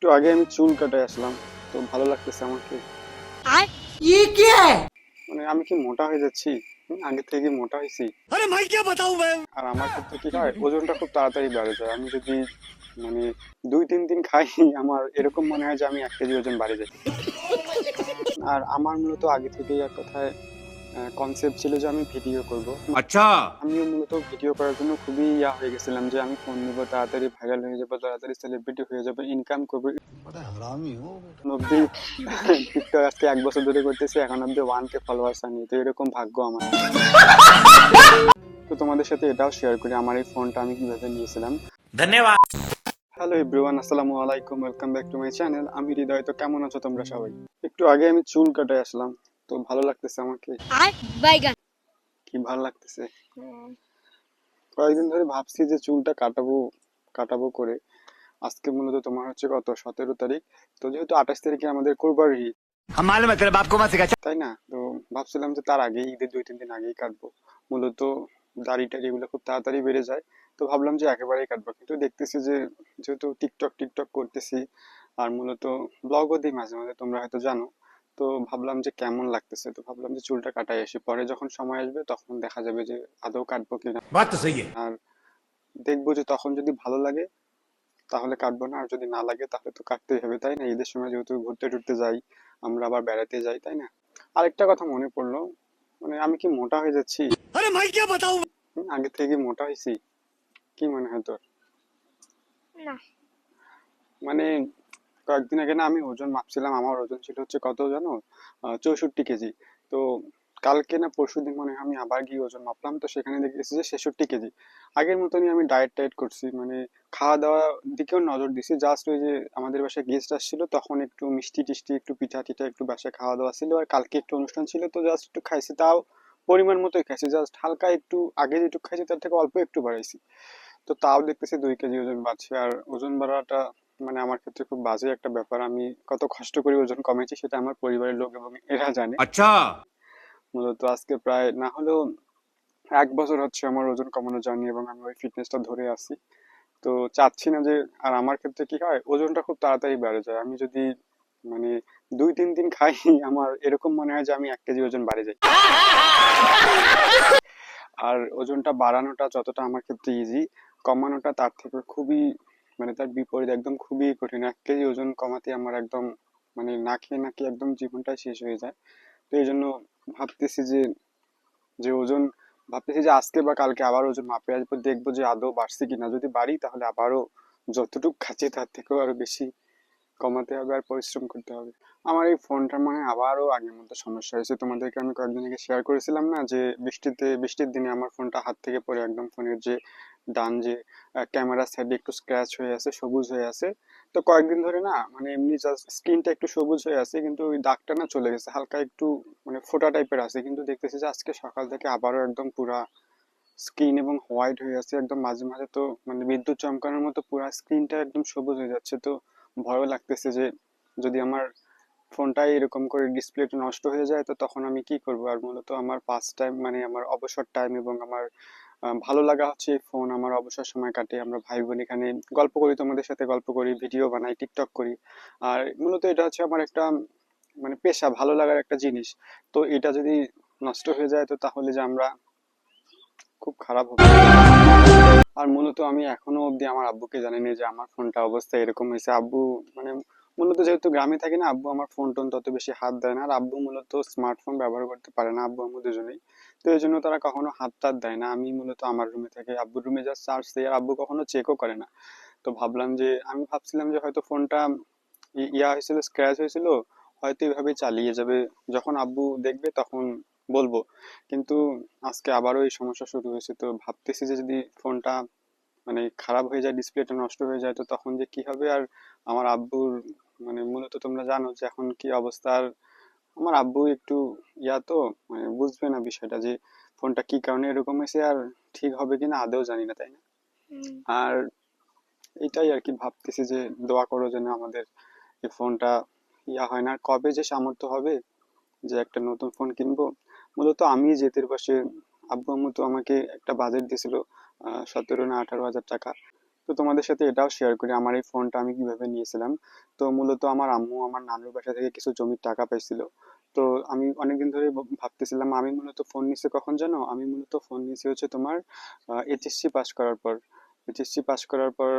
একটু আগে আমি চুল কাটাই আসলাম, তো ভালো লাগতেছে আমাকে। আর ये क्या है? মানে আমি কি মোটা হয়ে যাচ্ছি? আগে থেকে কি মোটা হয়েছি? अरे मैं क्या बताऊं मैं। আর আমার ক্ষেত্রে কি হয়, ওজনটা খুব তাড়াতাড়ি বেড়ে যায়। আমি যদি মানে 2-3 দিন খাই, আমার এরকম মনে হয় যে আমি 1 কেজি ওজন বাড়ে যাই। আর আমার মূলত আগে থেকেই এক কথায় কনসেপ্ট ছিল যে আমি ভিডিও করব। अच्छा। আমিও মূলত ভিডিও করার জন্য খুবই হয়ে গেছিলাম যে আমি ফোন নিব, তাড়াতাড়ি ভাইরাল হয়ে যাবো, তাড়াতাড়ি সেলিব্রিটি হয়ে যাবো, ইনকাম করবো। बड़ा हरामी हो बेटा। এখন অব্দি টিকটক আজকে 1 বছর ধরে করতেছি, এখন অব্দি 1K ফলোয়ার্স আনি, তো এরকম ভাগ্য আমার। তো তোমাদের সাথে এটাও শেয়ার করি আমার এই ফোনটা আমি কিভাবে নিয়েছিলাম। धन्यवाद। হ্যালো এভরিওয়ান, আসসালামু আলাইকুম, welcome back to my channel. আমি হৃদয়। তো কেমন আছো তোমরা সবাই? একটু আগে আমি চুল কাটাই আসলাম, তো ভালো লাগতেছে আমাকে। আর বাইগান। কি ভালো লাগতেছে, কয়েকদিন ধরে ভাবছি যে চুলটা কাটাবো কাটাবো করে। আজকে মূলত তোমার হচ্ছে কত, 17 তারিখ। তো যেহেতু 28 তারিখে আমাদের কোরবানির ঈদ, हम मालूम है तेरे बाप को मत सिखा। তাই না? তো ভাবছিলাম যে তার আগে, ঈদের 2-3 দিন আগেই কাটবো। মূলত দাড়ি টাড়ি এগুলো খুব তাড়াতাড়ি বেড়ে যায়, তো ভাবলাম যে একেবারেই কাটবো। কিন্তু দেখতেছি যে যেহেতু টিকটক টিকটক করতেছি, আর মূলত ব্লগও দিই মাঝে মাঝে, তোমরা হয়তো জানো। তো ভাবলাম যে কেমন লাগতেছে, তো ভাবলাম যে চুলটা কাটাই আসি, পরে যখন সময় আসবে তখন দেখা যাবে যে আদৌ কাটবো কিনা। बात तो सही है। আর দেখবো যে তখন যদি ভালো লাগে তাহলে কাটবো না, আর যদি না লাগে তাহলে তো কাটতেই হবে, তাই না? ঈদের সময় যেহেতু ঘুরতে টুরতে যাই, আমরা আবার বেড়াতে যাই, তাই না? আরেকটা কথা মনে পড়লো, মানে আমি কি মোটা হয়ে যাচ্ছি? अरे मैं क्या बताऊं। আগে থেকে কি মোটা হয়েছি? কি মনে হয় তোর? না। মানে কয়েকদিন আগে না আমি ওজন মাপছিলাম, আমার ওজন ছিল হচ্ছে কত জানো, 64 কেজি। তো কালকে না পরশুদিন মনে হয় আমি আবার গিয়ে ওজন মাপলাম, তো সেখানে দেখেছি যে 66 কেজি। আগের মতনই আমি ডায়েট টায়েট করছি, মানে খাওয়া দাওয়ার দিকেও নজর দিছি। জাস্ট ওই যে আমাদের বাসায় গেস্ট আসছিল, তখন একটু মিষ্টি টিষ্টি, একটু পিঠা টিঠা, একটু বাসায় খাওয়া দাওয়া ছিল, আর কালকে একটু অনুষ্ঠান ছিল, তো জাস্ট একটু খাইছি, তাও পরিমাণ মতোই খাইছি, জাস্ট হালকা একটু, আগে যেটুকু খাইছি তার থেকে অল্প একটু বাড়াইছি। তো তাও দেখতেছি 2 কেজি ওজন বাড়ছে। আর ওজন বাড়াটা মানে আমার ক্ষেত্রে খুব বাজে একটা ব্যাপার। আমি কত কষ্ট করে ওজন কমেছি সেটা আমার পরিবারের লোক এবং এরা জানে। अच्छा। মূলত আজকে প্রায় না হলেও 1 বছর হচ্ছে আমার ওজন কমানো জার্নি, এবং আমি ওই ফিটনেসটা ধরে আছি। তো চাচ্ছি না যে, আর আমার ক্ষেত্রে কি হয়, ওজনটা খুব তাড়াতাড়ি বেড়ে যায়। আমি যদি মানে 2-3 দিন খাই, আমার এরকম মনে হয় যে আমি 1 কেজি ওজন বাড়ে যাই। আর ওজনটা বাড়ানোটা যতটা আমার ক্ষেত্রে ইজি, কমানোটা তার থেকে খুবই, মানে তার বিপরীত, একদম খুবই কঠিন। 1 কেজি ওজন কমাতে আমার একদম মানে না খেয়ে না খেয়ে একদম জীবনটাই শেষ হয়ে যায়। তো এই জন্য ভাবতেছি যে যে ওজন ভাবতেছি যে আজকে বা কালকে আবার ওজন মাপে আসবো, দেখবো যে আদৌ বাড়ছে কিনা। যদি বাড়ি তাহলে আবারও যতটুকু খাচ্ছি তার থেকেও আরো বেশি কমাতে হবে আর পরিশ্রম করতে হবে। আমার এই ফোনটার মানে আবারও আগের মতো সমস্যা হয়েছে। তোমাদেরকে আমি কয়েকদিন আগে শেয়ার করেছিলাম না যে বৃষ্টির দিনে আমার ফোনটা হাত থেকে পড়ে একদম ফোনের যে ডান যে ক্যামেরার সাইডে একটু স্ক্র্যাচ হয়ে আছে, সবুজ হয়ে আছে। তো কয়েকদিন ধরে না মানে এমনি জাস্ট স্ক্রিনটা একটু সবুজ হয়ে আছে, কিন্তু ওই দাগটা না চলে গেছে, হালকা একটু মানে ফোটা টাইপের আছে। কিন্তু দেখতেছি যে আজকে সকাল থেকে আবারও একদম পুরা স্ক্রিন এবং হোয়াইট হয়ে আছে একদম, মাঝে মাঝে তো মানে বিদ্যুৎ চমকানোর মতো পুরা স্ক্রিনটা একদম সবুজ হয়ে যাচ্ছে। তো ভয়ও লাগতেছে যে যদি আমার ফোনটাই এরকম করে ডিসপ্লেটা নষ্ট হয়ে যায়, তো তখন আমি কি করবো। আর মূলত আমার পাস টাইম মানে আমার অবসর টাইম এবং আমার ভালো লাগা হচ্ছে এই ফোন। আমার অবসর সময় কাটে, আমরা ভাই বোন এখানে গল্প করি, তোমাদের সাথে গল্প করি, ভিডিও বানাই, টিকটক করি। আর মূলত এটা হচ্ছে আমার একটা মানে পেশা, ভালো লাগার একটা জিনিস। তো এটা যদি নষ্ট হয়ে যায়, তো তাহলে যে আমরা খুব খারাপ হবে। আর মূলত আমি এখনো অবধি আমার আব্বুকে জানিনি যে আমার ফোনটা অবস্থা এরকম হয়েছে। আব্বু মানে মূলত যেহেতু গ্রামে থাকি না, আব্বু আমার ফোন টোন তত বেশি হাত দেয় না। আর আব্বু মূলত স্মার্টফোন ব্যবহার করতে পারে না, আব্বু আম্মু দুজনেই। তো এই জন্য তারা কখনো হাত টাত দেয় না। আমি মূলত আমার রুমে থাকি, আব্বুর রুমে জাস্ট চার্জ দিই, আর আব্বু কখনো চেকও করে না। তো আমি ভাবছিলাম যে হয়তো ফোনটা হয়েছিল, স্ক্র্যাচ হয়েছিল, হয়তো এভাবে চালিয়ে যাবে, যখন আব্বু দেখবে তখন বলবো। কিন্তু আজকে আবারও এই সমস্যা শুরু হয়েছে। তো ভাবতেছি যে যদি ফোনটা মানে খারাপ হয়ে যায়, ডিসপ্লেটা নষ্ট হয়ে যায়, তো তখন যে কি হবে। আর আমার আব্বুর মানে মূলত তোমরা জানো যে এখন কি অবস্থা। আর আমার আব্বু একটু তো মানে বুঝবে না বিষয়টা, যে ফোনটা কি কারণে এরকম হয়েছে, আর ঠিক হবে কিনা আদৌ জানি না, তাই না? আর এটাই আর কি, ভাবতেছি যে দোয়া করো যেন আমাদের এই ফোনটা হয় না। আর কবে যে সামর্থ্য হবে যে একটা নতুন ফোন কিনবো। মূলত আমি জেতের পাশে, আব্বু আম্মু তো আমাকে একটা বাজেট দিয়েছিল 17 না 18 হাজার টাকা। তো তো তোমাদের সাথে এটাও শেয়ার করি আমার এই ফোনটা আমি কিভাবে নিয়েছিলাম। তো মূলত আমার আম্মু আমার নানুর বাসা থেকে কিছু জমির টাকা পাইছিল। তো আমি অনেকদিন ধরে ভাবতেছিলাম আমি মূলত ফোন নিছি কখন জানো, আমি মূলত ফোন নিছি হচ্ছে তোমার এইচএসসি পাস করার পর। এইচএসসি পাস করার পর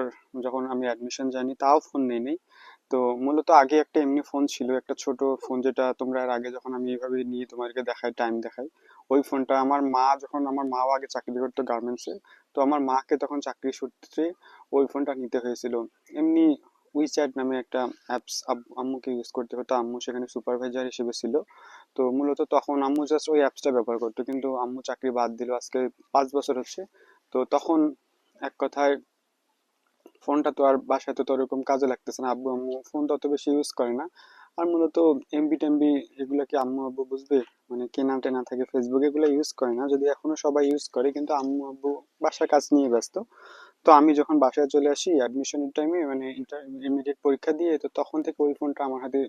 যখন আমি অ্যাডমিশন জানি তাও ফোন নেই নেই। তো মূলত আগে একটা এমনি ফোন ছিল, একটা ছোট ফোন, যেটা তোমরা এর আগে যখন আমি এইভাবে নিয়ে তোমাদেরকে দেখাই টাইম দেখাই, ওই ফোনটা আমার মা যখন, আমার মাও আগে চাকরি করতো গার্মেন্টসে, তো আমার মাকে তখন চাকরি সূত্রে ওই ফোনটা নিতে হয়েছিল। এমনি উইচ্যাট নামে একটা অ্যাপস আম্মুকে ইউজ করতে হতো, আম্মু সেখানে সুপারভাইজার হিসেবে ছিল। তো মূলত তখন আম্মু জাস্ট ওই অ্যাপসটা ব্যবহার করতো, কিন্তু আম্মু চাকরি বাদ দিল আজকে 5 বছর হচ্ছে। তো তখন এক কথায় ফোনটা তো আর বাসায় তো ওরকম কাজে লাগতেছে না, আব্বু আম্মু ফোন তো অত বেশি ইউজ করে না। আর মূলত এমবি টেমবি এগুলো কি আম্মু আব্বু বুঝবে, মানে কেনা টেনা থাকে ফেসবুক এগুলো ইউজ করে না, যদি এখনো সবাই ইউজ করে, কিন্তু আম্মু আব্বু বাসার কাজ নিয়ে ব্যস্ত। তো আমি যখন বাসায় চলে আসি অ্যাডমিশনের টাইমে, মানে ইন্টারমিডিয়েট পরীক্ষা দিয়ে, তো তখন থেকে ওই ফোনটা আমার হাতে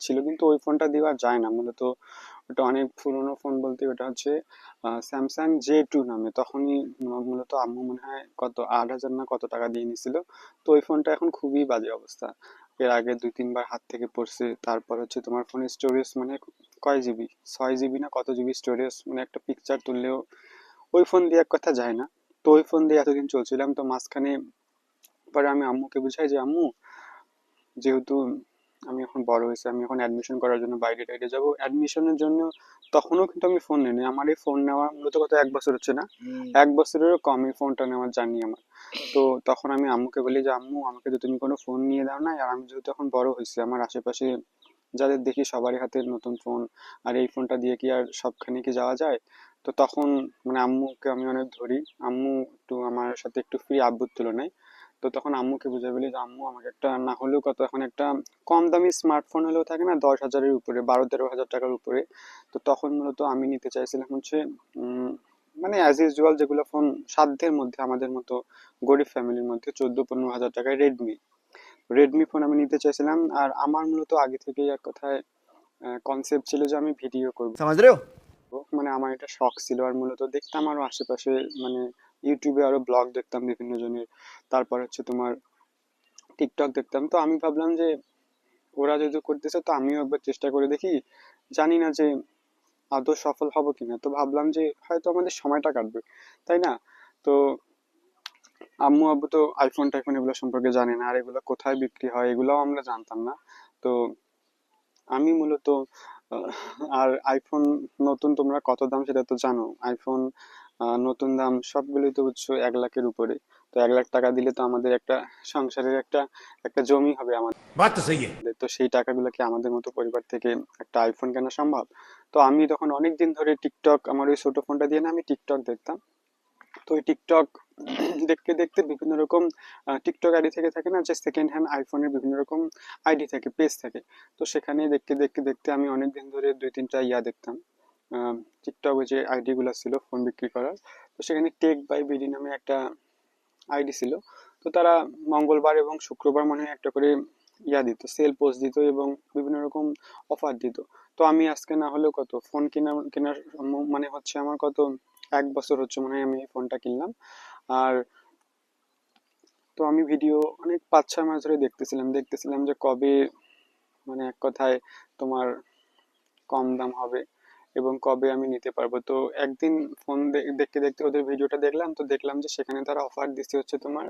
ছিল, কিন্তু ওই ফোনটা দেওয়া যায় না মূলত। ওটা অনেক পুরনো ফোন, বলতে ওটা হচ্ছে স্যামসাং J2 নামে। তখনই মূলত আম্মু মনে হয় কত 8,000 না কত টাকা দিয়ে নিছিল। তো ওই ফোনটা এখন খুবই বাজে অবস্থা, এর আগে 2-3 বার হাত থেকে পড়ছে। তারপর হচ্ছে তোমার ফোনের স্টোরেজ মানে কয় জিবি, 6 জিবি না কত জিবি স্টোরেজ, মানে একটা পিকচার তুললেও ওই ফোন দিয়ে এক কথা যায় না। তো ওই ফোন দিয়ে এতদিন চলছিলাম, তো মাঝখানে পরে আমি আম্মুকে বুঝাই যে আম্মু, যেহেতু আমি এখন বড় হয়েছি, আমি এখন অ্যাডমিশন করার জন্য বাইরে টাইরে যাবো অ্যাডমিশনের জন্য, তখনও কিন্তু আমি ফোন নিই নি। আমার এই ফোন নেওয়া মূলত কত 1 বছর হচ্ছে না, 1 বছরেরও কম এই ফোনটা নেওয়ার জার্নি আমার। তো তখন আমি আম্মুকে বলি যে আম্মু, আমাকে তো তুমি কোনো ফোন নিয়ে দাও না, আর আমি যেহেতু এখন বড় হয়েছি, আমার আশেপাশে যাদের দেখি সবারই হাতে নতুন ফোন, আর এই ফোনটা দিয়ে কি আর সবখানে কি যাওয়া যায়। তো তখন মানে আম্মুকে আমি অনেক ধরি, আম্মু একটু আমার সাথে একটু ফ্রি আব্বুর তুলনায়। তো তখন আম্মুকে বুঝাই বলি যে আম্মু, আমাকে একটা না হলেও কত এখন একটা কম দামি স্মার্টফোন হলেও থাকে না 10,000-এর উপরে, 12-13 হাজার টাকার উপরে। তো তখন মূলত আমি নিতে চাইছিলাম হচ্ছে মানে অ্যাজ ইউজুয়াল যেগুলো ফোন সাধ্যের মধ্যে আমাদের মতো গরিব ফ্যামিলির মধ্যে, 14-15 হাজার টাকায় রেডমি রেডমি ফোন আমি নিতে চাইছিলাম। আর আমার মূলত আগে থেকেই এক কথায় কনসেপ্ট ছিল যে আমি ভিডিও করব, समझ रहे हो। মানে আমার এটা শখ ছিল। আর মূলত দেখতাম আরো আশেপাশে, মানে ইউটিউবে আরো ব্লগ দেখতাম বিভিন্ন জনের, তারপর হচ্ছে তোমার টিকটক দেখতাম। তো আমি ভাবলাম যে ওরা যেহেতু করতেছে, তো আমিও একবার চেষ্টা করে দেখি। জানি না যে আদৌ সফল হব কিনা, তো ভাবলাম যে হয়তো আমাদের সময়টা কাটবে, তাই না? তো আম্মু আব্বু তো আইফোন টাইফোন এগুলো সম্পর্কে জানে না, আর এগুলো কোথায় বিক্রি হয় এগুলোও আমরা জানতাম না। তো আমি মূলত আহ, আর আইফোন নতুন তোমরা কত দাম সেটা তো জানো, আইফোন নতুন দাম সবগুলোই তো বুঝছো 1 লাখের উপরে। তো 1 লাখ টাকা দিলে তো আমাদের একটা সংসারের একটা একটা জমি হবে আমাদের। बात तो सही है। তো সেই টাকাগুলো কি আমাদের মতো পরিবার থেকে একটা আইফোন কেনা সম্ভব? তো আমি তখন অনেক দিন ধরে টিকটক, আমার ওই ছোট ফোনটা দিয়ে না আমি টিকটক দেখতাম। তো ওই টিকটক দেখতে দেখতে বিভিন্ন রকম টিকটক আইডি থেকে থাকে না যে সেকেন্ড হ্যান্ড আইফোনের বিভিন্ন রকম আইডি থাকে, পেজ থাকে। তো সেখানে দেখতে দেখতে দেখতে আমি অনেক দিন ধরে 2-3টা দেখতাম টিকটক, ওই যে আইডি গুলা ছিল ফোন বিক্রি করার। তো সেখানে টেক বাই বিডি নামে একটা আইডি ছিল। তো তারা মঙ্গলবার এবং শুক্রবার মনে হয় একটা করে দিত, সেল পোস্ট দিত এবং বিভিন্ন রকম অফার দিত। তো আমি আজকে না হলেও কত ফোন কেনার মানে হচ্ছে আমার কত 1 বছর হচ্ছে মনে হয় আমি এই ফোনটা কিনলাম। আর তো আমি ভিডিও অনেক 5-6 মাস ধরে দেখতেছিলাম দেখতেছিলাম যে কবে, মানে এক কথায় তোমার কম দাম হবে এবং কবে আমি নিতে পারবো। তো একদিন ফোন দেখতে দেখতে ওদের ভিডিওটা দেখলাম, তো দেখলাম যে সেখানে তারা অফার দিচ্ছে হচ্ছে তোমার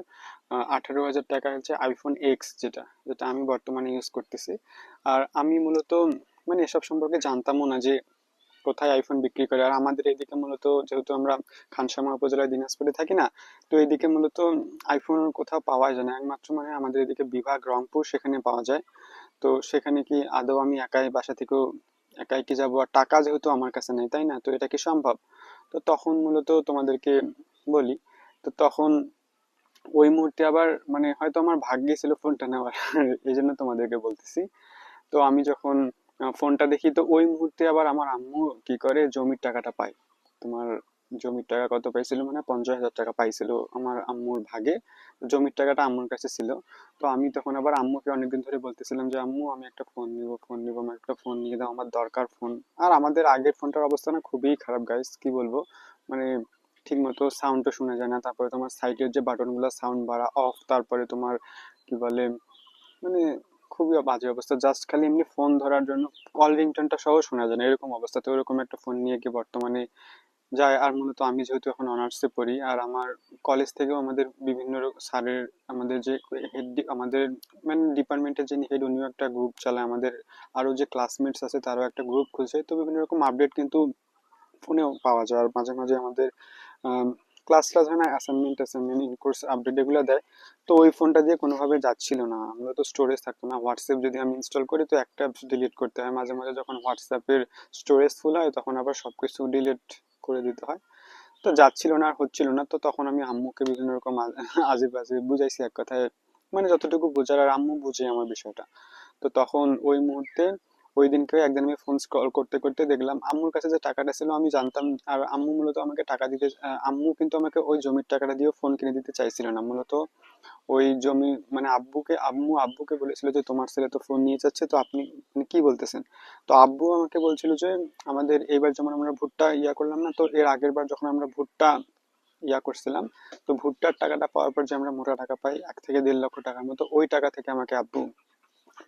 18,000 টাকা হচ্ছে আইফোন এক্স, যেটা যেটা আমি বর্তমানে ইউজ করতেছি। আর আমি মূলত মানে এসব সম্পর্কে জানতামও না যে কোথায় আইফোন বিক্রি করে। আর আমাদের এইদিকে মূলত যেহেতু আমরা খানসামা উপজেলার দিনাজপুরে থাকি না, তো এইদিকে মূলত আইফোন কোথাও পাওয়া যায় না, একমাত্র মানে আমাদের এদিকে বিভাগ রংপুর, সেখানে পাওয়া যায়। তো সেখানে কি আদৌ আমি একাই বাসা থেকেও একাই কি যাবো, আর টাকা যেহেতু আমার কাছে নেই, তাই না? তো এটা কি সম্ভব? তো তখন মূলত তোমাদেরকে বলি, তো তখন ওই মুহূর্তে আবার মানে হয়তো আমার ভাগ্যে ছিল ফোনটা নেওয়ার এই জন্য তোমাদেরকে বলতেছি। তো আমি যখন ফোনটা দেখি, তো ওই মুহূর্তে আবার আমার আম্মু কি করে জমির টাকাটা পায়। তোমার জমির টাকা কত পাইছিল, মানে 50,000 টাকা পাইছিল আমার আম্মুর ভাগে। জমির টাকাটা আম্মুর কাছে ছিল। তো আমি তখন আবার আম্মুকে অনেকদিন ধরে বলতেছিলাম যে আম্মু, আমি একটা ফোন নিব, ফোন নিব, আমার একটা ফোন নিয়ে দাও, আমার দরকার ফোন। আর আমাদের আগের ফোনটার অবস্থা না খুবই খারাপ গাইস, কি বলবো, মানে ঠিক মতো সাউন্ডও শোনা যায় না। তারপরে তোমার সাইডের যে বাটনগুলো সাউন্ড বাড়া অফ, তারপরে তোমার কি বলে মানে খুবই বাজে অবস্থা। জাস্ট খালি এমনি ফোন ধরার জন্য কল রিংটোনটা সহ শোনা যায় না, এরকম অবস্থা। তো এরকম একটা ফোন নিয়ে কি বর্তমানে যায়। আর মূলত আমি যেহেতু এখন অনার্সে পড়ি, আর আমার কলেজ থেকেও আমাদের বিভিন্ন স্যারের, আমাদের যে হেড, আমাদের মানে ডিপার্টমেন্টের যে হেড, উনিও একটা গ্রুপ চালায়। আমাদের আরো যে ক্লাসমেটস আছে তারও একটা গ্রুপ খুলছে। তো বিভিন্ন রকম আপডেট কিন্তু ফোনেও পাওয়া যায়। আর মাঝে মাঝে আমাদের ক্লাস হয় না, অ্যাসাইনমেন্ট ইনকোর্স আপডেট এগুলো দেয়। তো ওই ফোনটা দিয়ে কোনোভাবে যাচ্ছিল না, আমরা তো স্টোরেজ থাকতো না। হোয়াটসঅ্যাপ যদি আমি ইনস্টল করি তো একটা ডিলিট করতে হয়, মাঝে মাঝে যখন হোয়াটসঅ্যাপের স্টোরেজ ফুল হয় তখন আবার সবকিছু ডিলিট করে দিতে হয়। তো যাচ্ছিল না আর হচ্ছিল না। তো তখন আমি আম্মুকে বিভিন্ন রকম আজে বাজে বুঝাইছি, এক কথায় মানে যতটুকু বোঝার। আর আম্মু বুঝে আমার বিষয়টা। তো তখন ওই মুহূর্তে ওই দিনকে একদিন আমি ফোন স্ক্রল করতে করতে দেখলাম আম্মুর কাছে যে টাকাটা ছিল আমি জানতাম। আর আম্মু মূলত আমাকে টাকা দিতে, আম্মু কিন্তু আমাকে ওই জমির টাকাটা দিয়ে ফোন কিনে দিতে চাইছিল না। মূলত ওই জমি মানে আব্বুকে বলেছিল যে তোমার ছেলে তো ফোন নিয়ে যাচ্ছে, তো আপনি মানে কি বলতেছেন। তো আব্বু আমাকে বলছিল যে আমাদের এইবার যেমন আমরা ভুট্টা করলাম না, তো এর আগের বার যখন আমরা ভুট্টা করছিলাম, তো ভুট্টার টাকাটা পাওয়ার পর যে আমরা মোটা টাকা পাই 1 থেকে 1.5 লক্ষ টাকার মতো, ওই টাকা থেকে আমাকে আব্বু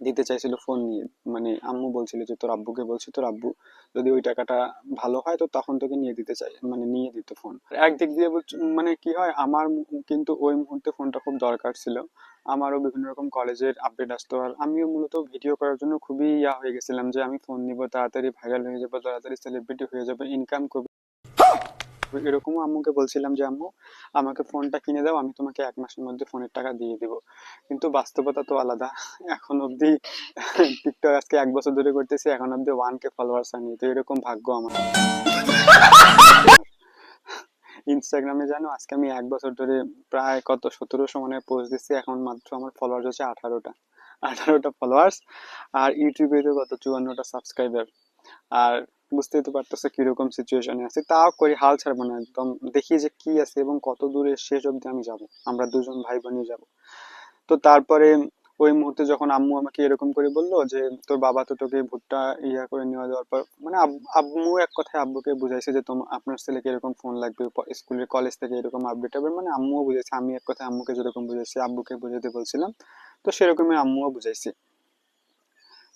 দিতে চাইছিল ফোন নিয়ে। মানে আম্মু বলছিল যে তোর আব্বুকে বলছি, তোর আব্বু যদি ওই টাকাটা ভালো হয় তো তখন তোকে নিয়ে দিতে চাই, মানে নিয়ে দিত ফোন। একদিক দিয়ে মানে কি হয়, আমার কিন্তু ওই মুহূর্তে ফোনটা খুব দরকার ছিল। আমারও বিভিন্ন রকম কলেজের আপডেট আসতো, আর আমিও মূলত ভিডিও করার জন্য খুবই হয়ে গেছিলাম যে আমি ফোন নিব, তাড়াতাড়ি ভাইরাল হয়ে যাবো, তাড়াতাড়ি সেলিব্রিটি হয়ে যাবে, ইনকাম করবো। এরকমও আম্মুকে বলছিলাম যে আম্মু আমাকে ফোনটা কিনে দাও, আমি তোমাকে 1 মাসের মধ্যে ফোনের টাকা দিয়ে দিব। কিন্তু বাস্তবতা তো আলাদা। এখন অব্দি টিকটক আজকে 1 বছর ধরে করতেছি, এখন অব্দি 1K ফলোয়ার্স হয়নি। তো এরকম ভাগ্য আমার। ইনস্টাগ্রামে জানো আজকে আমি 1 বছর ধরে প্রায় কত 1700 মনে পোস্ট দিচ্ছি, এখন মাত্র আমার ফলোয়ার্স হচ্ছে 18টা ফলোয়ার্স। আর ইউটিউবে তো কত 54টা সাবস্ক্রাইবার। আর বুঝতেই তো পারতেছো কিরকম সিচুয়েশনে আছে, তাও করি, হাল ছাড়বো না একদম। দেখি যে কি আছে এবং কত দূরে শেষ অবধি আমি যাব। আমরা দুজন ভাই বোনই যাব। তো তারপরে ওই মুহূর্তে যখন আম্মু আমাকে এরকম করে বললো যে তোর বাবা তো তোকে ভুট্টা করে নেওয়া দেওয়ার পর মানে আম্মু এক কথায় আব্বুকে বুঝাইছে যে তোমার আপনার ছেলেকে এরকম ফোন লাগবে, স্কুলের কলেজ থেকে এরকম আপডেট হবে। মানে আম্মুও বুঝেছে, আমি এক কথায় আম্মুকে যেরকম বুঝাইছি আব্বুকে বুঝাতে বলছিলাম, তো সেরকমই আম্মুও বুঝাইছি।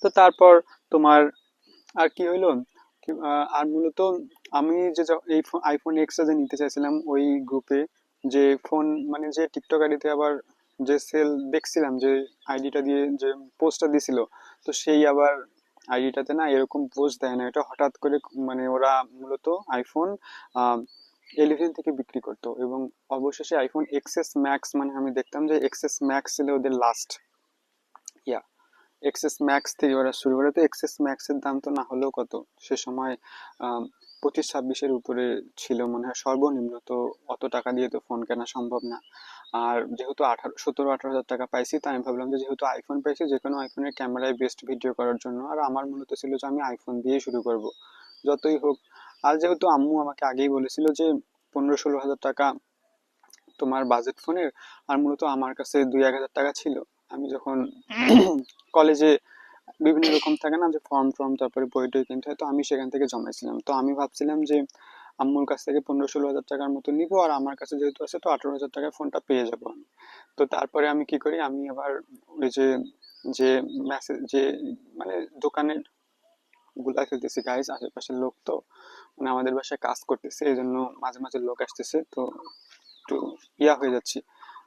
তো তারপর তোমার আর কি হইলো, আর মূলত আমি যে এই আইফোন এক্স যে নিতে চাইছিলাম, ওই গ্রুপে যে ফোন মানে যে টিকটক আইডিতে আবার যে সেল দেখছিলাম, যে আইডিটা দিয়ে যে পোস্টটা দিছিল, তো সেই আবার আইডিটাতে না এরকম পোস্ট দেয় না। এটা হঠাৎ করে মানে ওরা মূলত আইফোন 11 থেকে বিক্রি করতো, এবং অবশেষে আইফোন এক্সএস ম্যাক্স, মানে আমি দেখতাম যে এক্সএস ম্যাক্স ছিল ওদের লাস্ট ইয়া। এক্সএস ম্যাক্স থেকে ওরা শুরু করে। তো এক্সএস ম্যাক্স এর দাম তো না হলেও কত সে সময় 25-26-এর উপরে ছিল মনে হয় সর্বনিম্ন। তো অত টাকা দিয়ে তো ফোন কেনা সম্ভব না। আর যেহেতু 17-18 হাজার টাকা পাইছি, তাই আমি ভাবলাম যে যেহেতু আইফোন পাইছি, যে কোনো আইফোনের ক্যামেরায় বেস্ট ভিডিও করার জন্য। আর আমার মূলত ছিল যে আমি আইফোন দিয়ে শুরু করব, যতই হোক। আর যেহেতু আম্মু আমাকে আগেই বলেছিল যে 15-16 হাজার টাকা তোমার বাজেট ফোনের, আর মূলত আমার কাছে 2-1 হাজার টাকা ছিল। আমি যখন কলেজে বিভিন্ন রকম থাকে না যে ফর্ম টর্ম, তারপরে বই টই কিনতে হয়, তো আমি সেখান থেকে জমাইছিলাম। তো আমি ভাবছিলাম যে আম্মুর কাছ থেকে 15-16 হাজার টাকার মতো নিবো, আর আমার কাছে যেহেতু আছে তো 18 হাজার টাকায় ফোনটা পেয়ে যাবো আমি। তো তারপরে আমি কি করি, আমি আবার ওই যে যে মেসেজ যে মানে দোকানের গুলা খেলতেছি গাইস, আশেপাশের লোক তো মানে আমাদের বাসায় কাজ করতেছে, এই জন্য মাঝে মাঝে লোক আসতেছে, তো একটু হয়ে যাচ্ছি,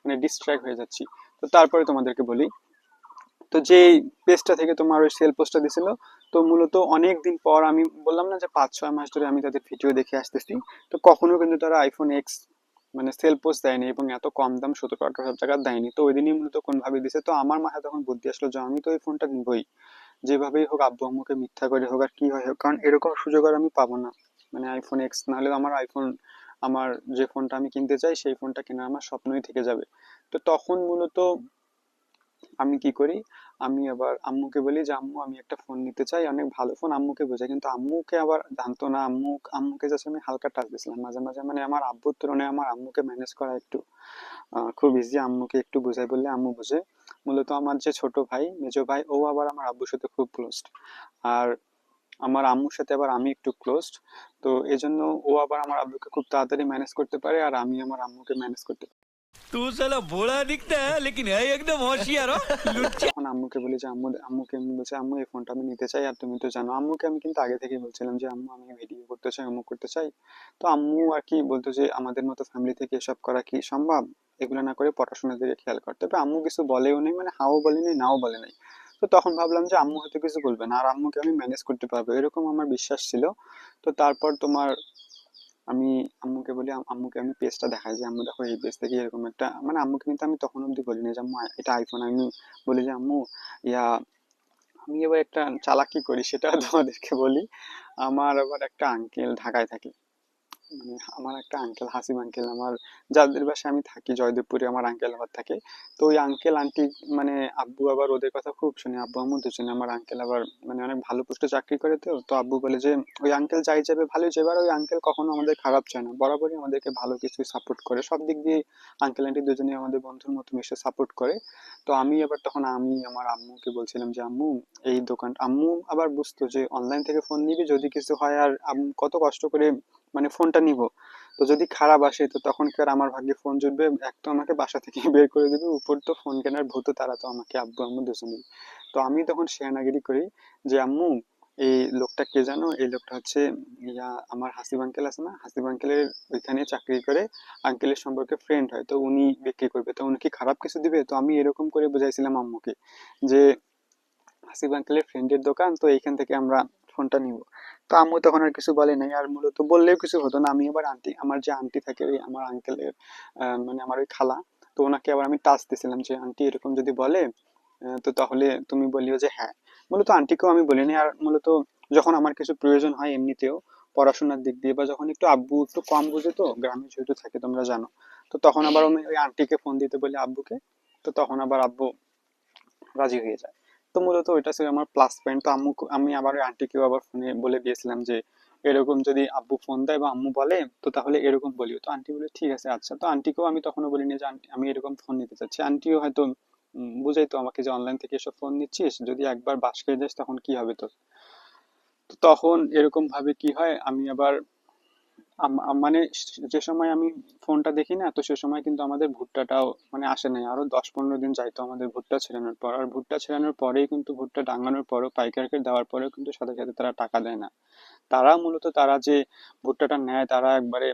মানে ডিস্ট্র্যাক্ট হয়ে যাচ্ছি। তো তারপরে তোমাদেরকে বলি, তো যেই পেজটা থেকে তোমার ওই সেল পোস্টটা দিছিল, তো মূলত অনেক দিন পর, আমি বললাম না যে 5-6 মাস ধরে আমি তাদের ভিডিও দেখে আসতেছি, তো কখনো কিন্তু তারা আইফোন এক্স মানে সেল পোস্ট দেয়নি, এবং এত কম দাম 17-18 হাজার টাকা দেয়নি। তো ওই দিনই মূলত কোন ভাবে দিছে। তো আমার মাথায় তখন বুদ্ধি আসলো যে আমি তো এই ফোনটা নিবই, যেভাবেই হোক আব্বু আম্মুকে মিথ্যা করে হোক আর কি হয় হোক, কারণ এরকম সুযোগ আর আমি পাবো না। মানে আইফোন এক্স না হলেও আমার আইফোন, আমার যে ফোনটা আমি কিনতে চাই সেই ফোনটা কেনা আমার স্বপ্নই থেকে যাবে। তো তখন মূলত আমি কি করি, আমি আবার আম্মুকে বলি যে আম্মু আমি একটা ফোন নিতে চাই, অনেক ভালো ফোন, আম্মুকে বোঝাই। কিন্তু আম্মুকে আবার জানতো না, আম্মুকে জাস্ট আমি হালকা টাচ দিছিলাম মাঝে মাঝে। মানে আমার আব্বুর তুলনায় আমার আম্মুকে ম্যানেজ করা একটু খুব ইজি। আম্মুকে একটু বোঝাই বললে আম্মু বোঝে। মূলত আমার যে ছোট ভাই, মেজো ভাই, ও আবার আমার আব্বুর সাথে খুব ক্লোজ। আর আমার আম্মুর সাথে আবার আমি একটু ক্লোজড, তো এজন্য ও আবার আমার আব্বুকে খুব তাড়াতাড়ি ম্যানেজ করতে পারে আর আমি আমার আম্মুকে ম্যানেজ করতে পারি। तू साला भोला दिखता है लेकिन है एकदम होशियार हो लुच्चा। তখন আম্মুকে বলি যে আম্মুকে আমি বলছি আম্মু এই ফোনটা আমি নিতে চাই, আর তুমি তো জানো আম্মুকে আমি কিন্তু আগে থেকেই বলছিলাম যে আম্মু আমি ভিডিও করতে চাই, অমুক করতে চাই। তো আম্মু আর কি বলতো যে আমাদের মতো ফ্যামিলি থেকে এসব করা কি সম্ভব, এগুলো না করে পড়াশোনার দিকে খেয়াল কর। তবে আম্মু কিছু বলেও নেই, মানে হাও বলেনি নাও বলে নাই। তো তখন ভাবলাম যে আম্মু হয়তো কিছু বলবে না আর আম্মুকে আমি ম্যানেজ করতে পারবো, এরকম আমার বিশ্বাস ছিল। তো তারপর তোমার আমি আম্মুকে বলি আম্মুকে আমি পেজটা দেখাই যে আম্মু দেখো এই পেজ থেকে এরকম একটা, মানে আম্মুকে কিন্তু আমি তখন অব্দি বলিনি যে আম্মু এটা আইফোন। আমি বলি যে আম্মু ইয়া আমি এবার একটা চালাকি করি সেটা তোমাদেরকে বলি। আমার আবার একটা আঙ্কেল ঢাকায় থাকে, মানে আমার একটা আঙ্কেল হাসিম আঙ্কেল, আমার যাদের বাসায় আমি থাকি জয়দেবপুরে আমার আঙ্কেল আবার থাকে। তো ওই আঙ্কেল আন্টি মানে আব্বু আবার ওদের কথা খুব শুনে, আব্বু আম্মু দুজনে। আমার আঙ্কেল আবার মানে অনেক ভালো পোস্টে চাকরি করে, তো তো আব্বু বলে যে ওই আঙ্কেল যাই যাবে ভালোই যাবে, আর ওই আঙ্কেল কখনো আমাদের খারাপ চায় না, বরাবরই আমাদেরকে ভালো কিছু সাপোর্ট করে সব দিক দিয়ে। আঙ্কেল আন্টি দুজনেই আমাদের বন্ধুর মতো মিশে সাপোর্ট করে। তো আমি আবার তখন আমি আমার আম্মুকে বলছিলাম যে আম্মু এই দোকান, আম্মু আবার বুঝতো যে অনলাইন থেকে ফোন নিবি যদি কিছু হয়, আর কত কষ্ট করে মানে ফোনটা নিব, তো যদি খারাপ আসে তো তখন কি আর আমার ভাগ্যে ফোন জুটবে? এক তো আমাকে বাসা থেকে বের করে দেবে, উপর তো ফোন কেনার ভূত তারা তো আমাকে, আব্বু আম্মু দুজনেই। তো আমি তখন শেয়ানাগিরি করি যে আম্মু এই লোকটা কে জানো, এই লোকটা হচ্ছে আমার হাসিব আঙ্কেল আছে না, হাসিব আঙ্কেলের ওইখানে চাকরি করে, আঙ্কেলের সম্পর্কে ফ্রেন্ড হয়, তো উনি বিক্রি করবে, তো উনি কি খারাপ কিছু দিবে? তো আমি এরকম করে বুঝাইছিলাম আম্মুকে যে হাসিব আঙ্কেলের ফ্রেন্ডের দোকান, তো এইখান থেকে আমরা ফোনটা নিব। তো আম্মু তখন আর কিছু বলে নাই, আর মূলত বললেও কিছু হতো না। আমি আবার আন্টি, আমার যে আন্টি থাকে ওই আমার আঙ্কেলের মানে আমার ওই খালা, তো ওনাকে আবার আমি টাচ দিছিলাম যে আন্টি এরকম যদি বলে তো তাহলে তুমি বলিও যে হ্যাঁ। মূলত আন্টিকেও আমি বলিনি, আর মূলত যখন আমার কিছু প্রয়োজন হয় এমনিতেও পড়াশোনার দিক দিয়ে, বা যখন একটু আব্বু একটু কম বুঝে, তো গ্রামে যেহেতু থাকে তোমরা জানো, তো তখন আবার আমি ওই আন্টিকে ফোন দিতে বলি আব্বুকে, তো তখন আবার আব্বু রাজি হয়ে যায়। তো মূলত ওইটা ছিল আমার প্লাস পয়েন্ট। তো আমি আবার ওই আন্টিকেও আবার ফোনে বলে দিয়েছিলাম যে এরকম যদি আব্বু ফোন দেয় বা আম্মু বলে তো তাহলে এরকম বলিও। তো আন্টি বলে ঠিক আছে আচ্ছা। তো আন্টিকেও আমি তখনও বলিনি যে আন্টি আমি এরকম ফোন নিতে চাচ্ছি। আন্টিও হয়তো বুঝাইতো আমাকে যে অনলাইন থেকে এসব ফোন নিচ্ছিস, যদি একবার বাস খেয়ে যাস তখন কি হবে তোর। তো তখন এরকম ভাবে কি হয়, আমি আবার মানে যে সময় আমি ফোনটা দেখি না, তো সে সময় কিন্তু আমাদের ভুট্টাটাও মানে আসে নাই, আরো 10-15 দিন যাইতো আমাদের ভুট্টা ছেড়ানোর পর। আর ভুট্টা ছেড়ানোর পরেই কিন্তু ভুট্টা ডাঙানোর পরও পাইকারকে দেওয়ার পরেও কিন্তু সাথে সাথে তারা টাকা দেয় না। তারা মূলত তারা যে ভুট্টাটা নেয় তারা একবারে